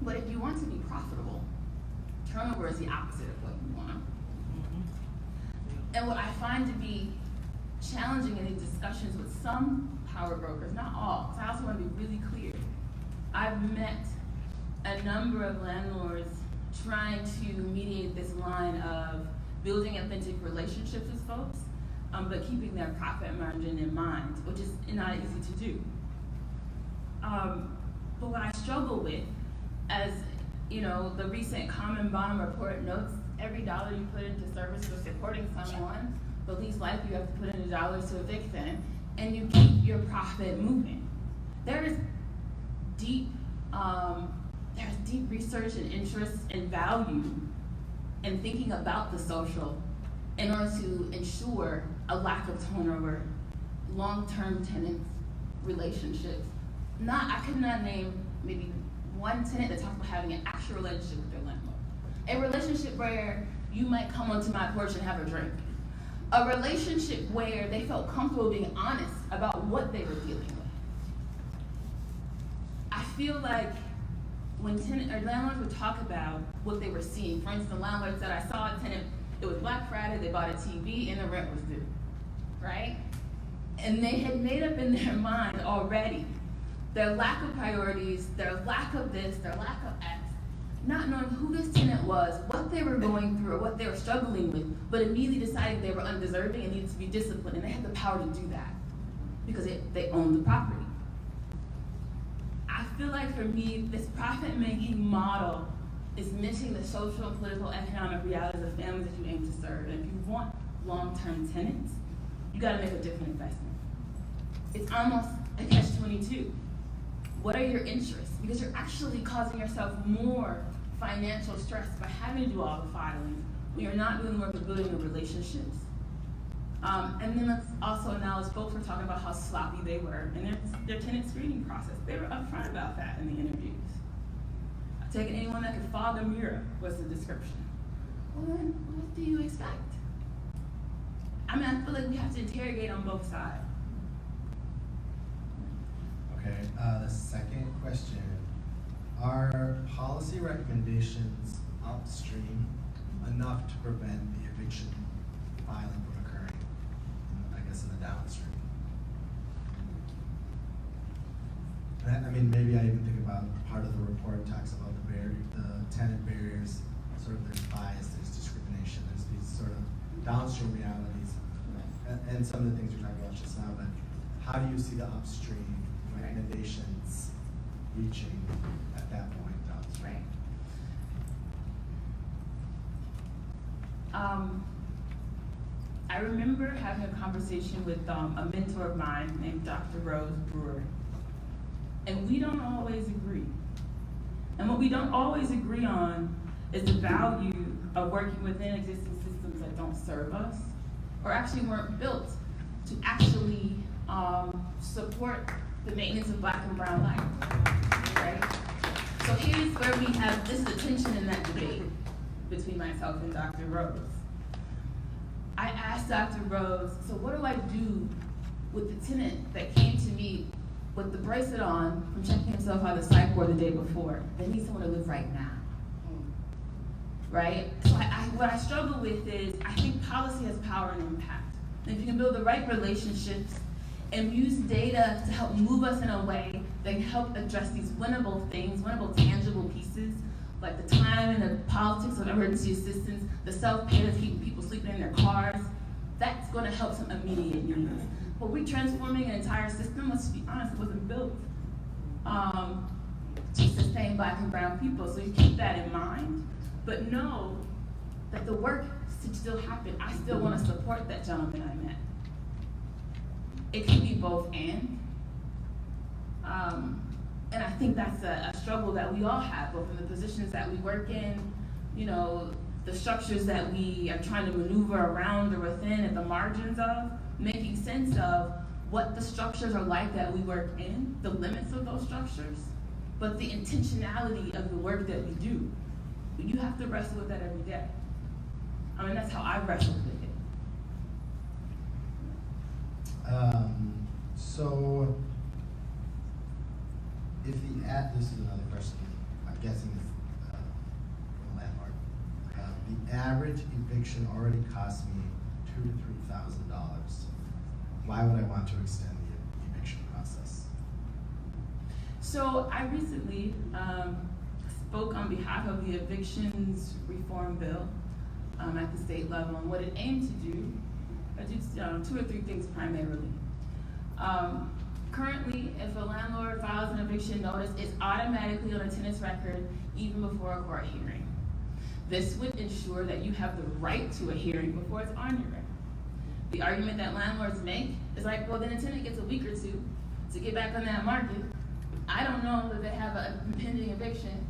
But if you want to be profitable, turnover is the opposite of what you want. And what I find to be challenging in these discussions with some power brokers, not all, because I also want to be really clear. I've met a number of landlords trying to mediate this line of building authentic relationships with folks, but keeping their profit margin in mind, which is not easy to do. But what I struggle with, as the recent Common Bond report notes, every dollar you put into service for supporting someone, the least likely you have to put in dollars to evict them, and you keep your profit moving. There's deep research and interest and value in thinking about the social in order to ensure a lack of turnover, long-term tenant relationships. I could not name maybe one tenant that talks about having an actual relationship with their landlord. A relationship where you might come onto my porch and have a drink. A relationship where they felt comfortable being honest about what they were dealing with. I feel like when landlords would talk about what they were seeing, for instance, the landlord said, I saw a tenant, it was Black Friday, they bought a TV and the rent was due, right? And they had made up in their mind already their lack of priorities, their lack of this, their lack of X, not knowing who this tenant was, what they were going through, or what they were struggling with, but immediately deciding they were undeserving and needed to be disciplined, and they had the power to do that because they owned the property. I feel like for me, this profit-making model is missing the social, and political, economic realities of families that you aim to serve. And if you want long-term tenants, you gotta make a different investment. It's almost a catch-22. What are your interests? Because you're actually causing yourself more financial stress by having to do all the filings when you're not doing the work of building the relationships. And then let's also acknowledge folks were talking about how sloppy they were in their tenant screening process. They were upfront about that in the interviews. Taking anyone that could fog a mirror was the description. Well, then what do you expect? I mean, I feel like we have to interrogate on both sides. Okay, the second question, are policy recommendations upstream enough to prevent the eviction filing from occurring, I guess, in the downstream? And I mean, maybe I even think about part of the report talks about the tenant barriers, sort of there's bias, there's discrimination, there's these sort of downstream realities, and some of the things you're talking about just now, but how do you see the upstream recommendations reaching at that point downstream? I remember having a conversation with a mentor of mine named Dr. Rose Brewer, and we don't always agree. And what we don't always agree on is the value of working within existing systems that don't serve us, or actually weren't built to actually support the maintenance of Black and brown life, right? So here's where we have, this is a tension in that debate between myself and Dr. Rose. I asked Dr. Rose, so what do I do with the tenant that came to me with the bracelet on from checking himself out of the psych ward the day before, that needs someone to live right now, right? So what I struggle with is, I think policy has power and impact. And if you can build the right relationships and use data to help move us in a way that can help address these winnable things, winnable tangible pieces, like the time and the politics of emergency assistance, the self-pay that's keeping people sleeping in their cars, that's gonna help some immediate needs. But we're transforming an entire system, let's be honest, it wasn't built to sustain Black and brown people. So you keep that in mind, but know that the work should still happen. I still wanna support that gentleman I met. It can be both and I think that's a struggle that we all have, both in the positions that we work in, you know, the structures that we are trying to maneuver around or within at the margins of, making sense of what the structures are like that we work in, the limits of those structures, but the intentionality of the work that we do. You have to wrestle with that every day. I mean, that's how I wrestled with it. So, if this is another question, I'm guessing it's from a landlord. The average eviction already cost me $2,000 to $3,000. Why would I want to extend the eviction process? So I recently spoke on behalf of the evictions reform bill at the state level, and what it aimed to do, two or three things primarily. Currently, if a landlord files an eviction notice, it's automatically on a tenant's record even before a court hearing. This would ensure that you have the right to a hearing before it's on your record. The argument that landlords make is like, well, then a tenant gets a week or two to get back on that market. I don't know that they have a impending eviction,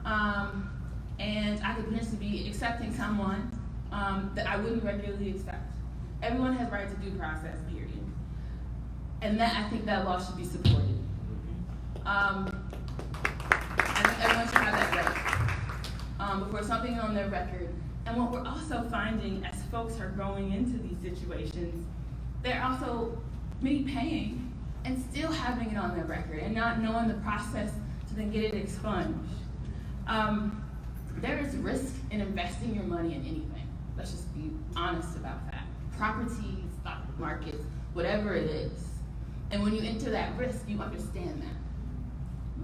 and I could potentially be accepting someone that I wouldn't regularly accept. Everyone has right to due process, period. And that, I think that law should be supported. And everyone should have that right before something on their record. And what we're also finding as folks are going into these situations, they're also many paying and still having it on their record and not knowing the process to then get it expunged. There is risk in investing your money in anything. Let's just be honest about that. Property, stock markets, whatever it is. And when you enter that risk, you understand that,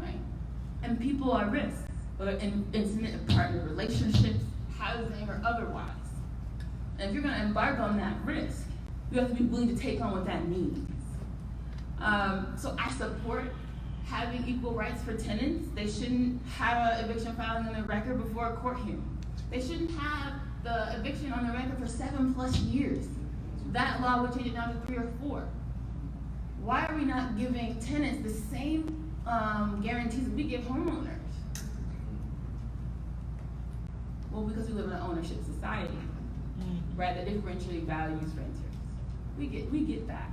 right? And people are risks, whether in intimate partner relationships, housing, or otherwise. And if you're gonna embark on that risk, you have to be willing to take on what that means. So I support having equal rights for tenants. They shouldn't have an eviction filing on their record before a court hearing. They shouldn't have the eviction on their record for 7+ years. That law would change it down to 3 or 4. Why are we not giving tenants the same guarantees that we give homeowners? Well, because we live in an ownership society, right, that differentially values renters. We get that.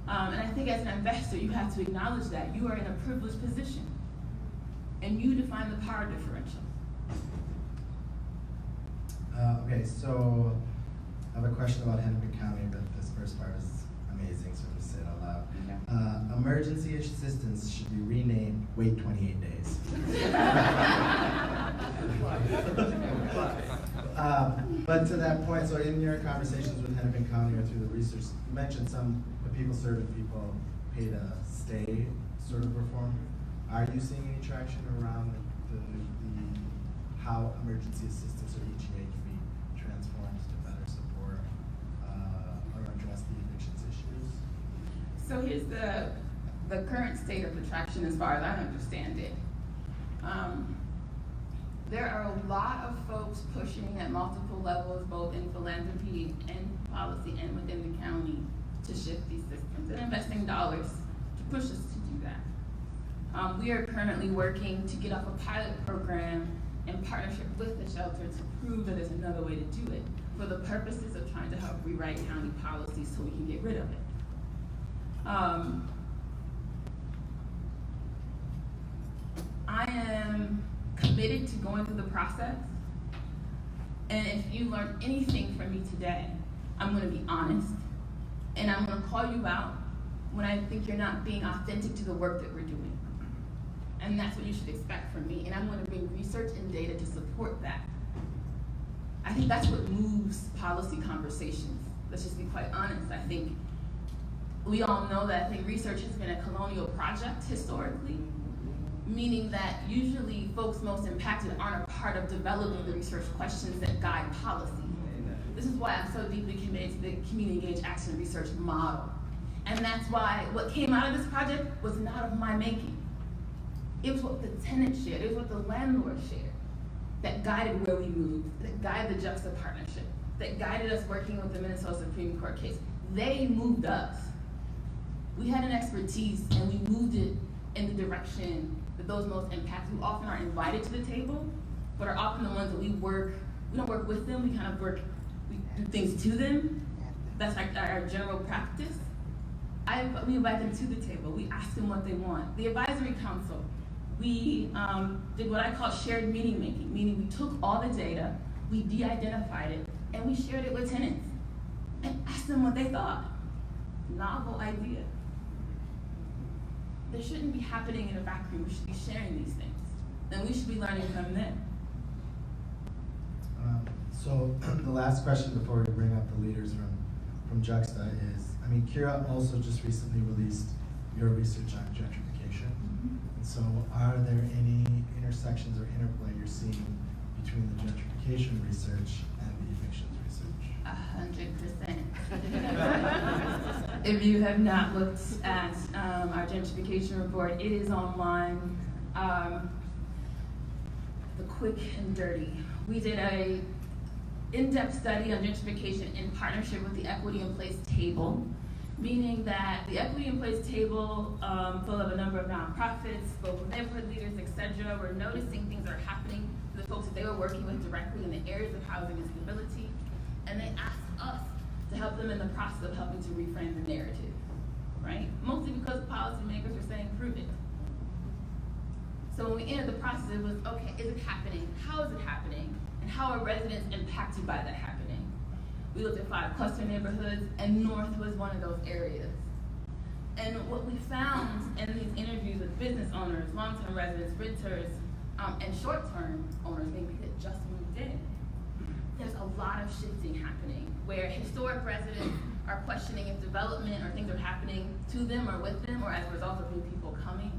And I think as an investor, you have to acknowledge that you are in a privileged position and you define the power differential. Okay, so I have a question about Hennepin County, but this first part is amazing, so I'm just say it out loud. Okay. Emergency assistance should be renamed Wait 28 Days. But to that point, so in your conversations with Hennepin County or through the research, you mentioned some people serving people pay to stay sort of reform. Are you seeing any traction around the how emergency assistance or EGA can be transformed to better support or address the evictions issues? So here's the current state of the traction as far as I understand it. There are a lot of folks pushing at multiple levels, both in philanthropy and policy and within the county, to shift these systems and investing dollars to push us to do that. We are currently working to get off a pilot program in partnership with the shelter to prove that there's another way to do it for the purposes of trying to help rewrite county policies so we can get rid of it. I am committed to going through the process, and if you learn anything from me today, I'm going to be honest, and I'm going to call you out when I think you're not being authentic to the work that we're doing. And that's what you should expect from me, and I'm going to bring research and data to support that. I think that's what moves policy conversations. Let's just be quite honest. I think we all know that research has been a colonial project historically, meaning that usually folks most impacted aren't a part of developing the research questions that guide policy. This is why I'm so deeply committed to the community engaged action research model. And that's why what came out of this project was not of my making. It was what the tenants shared, it was what the landlords shared that guided where we moved, that guided the Juxta partnership, that guided us working with the Minnesota Supreme Court case. They moved us. We had an expertise and we moved it in the direction that those most impacted, who often aren't invited to the table, but are often the ones that we don't work with them, we do things to them. That's like our general practice. We invite them to the table, we ask them what they want. The advisory council, we did what I call shared meaning making, meaning we took all the data, we de-identified it, and we shared it with tenants and asked them what they thought. Novel idea. They shouldn't be happening in a vacuum. We should be sharing these things, and we should be learning from them. So the last question before we bring up the leaders from Juxta is, Kira also just recently released your research on gentrification. Mm-hmm. And so are there any intersections or interplay you're seeing between the gentrification research and the evictions research? 100%. If you have not looked at our gentrification report, it is online. The quick and dirty. We did a in-depth study on gentrification in partnership with the Equity in Place table, meaning that the Equity in Place table, full of a number of nonprofits, local neighborhood leaders, etc., were noticing things are happening to the folks that they were working with directly in the areas of housing instability, and they asked us to help them in the process of helping to reframe the narrative, right? Mostly because policymakers are saying, prove it. So when we entered the process, it was, okay, is it happening? How is it happening? And how are residents impacted by that happening? We looked at 5 cluster neighborhoods, and North was one of those areas. And what we found in these interviews with business owners, long-term residents, renters, and short-term owners, maybe that just moved in, there's a lot of shifting happening, where historic residents are questioning if development or things are happening to them or with them, or as a result of new people coming.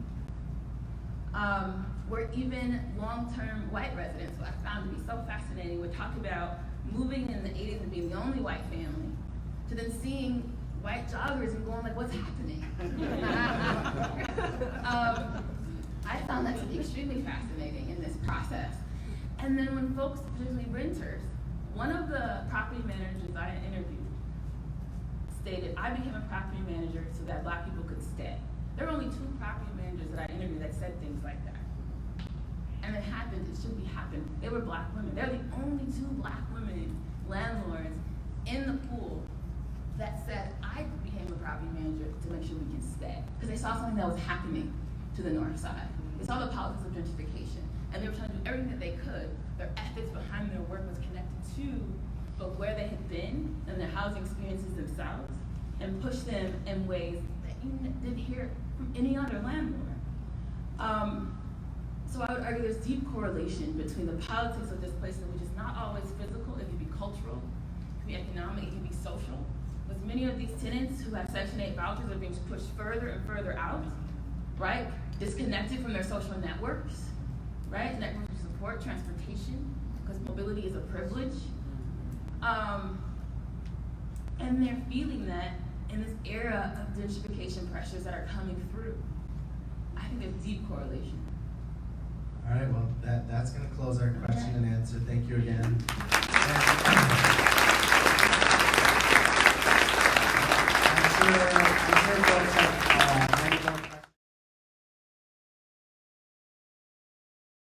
Where even long-term white residents, who I found to be so fascinating, would talk about moving in the 80s and being the only white family, to then seeing white joggers and going like, what's happening? I found that to be extremely fascinating in this process. And then when folks, particularly renters, one of the property managers I interviewed stated, I became a property manager so that Black people could stay. There were only 2 property managers that I interviewed that said things like that. And it happened, it should be happened. They were Black women. They're the only 2 Black women landlords in the pool that said, I became a property manager to make sure we can stay. Because they saw something that was happening to the north side. They saw the politics of gentrification, and they were trying to do everything that they could. Their ethics behind their work was connected to both where they had been and their housing experiences themselves, and push them in ways that you didn't hear from any other landlord. So I would argue there's deep correlation between the politics of displacement, which is not always physical. It can be cultural, it can be economic, it can be social. With many of these tenants who have Section 8 vouchers are being pushed further and further out, right? Disconnected from their social networks, right? Networks of support, transportation, because mobility is a privilege. And they're feeling that in this era of gentrification pressures that are coming through. I think there's deep correlation. All right, well, that's going to close our question and answer. Thank you again.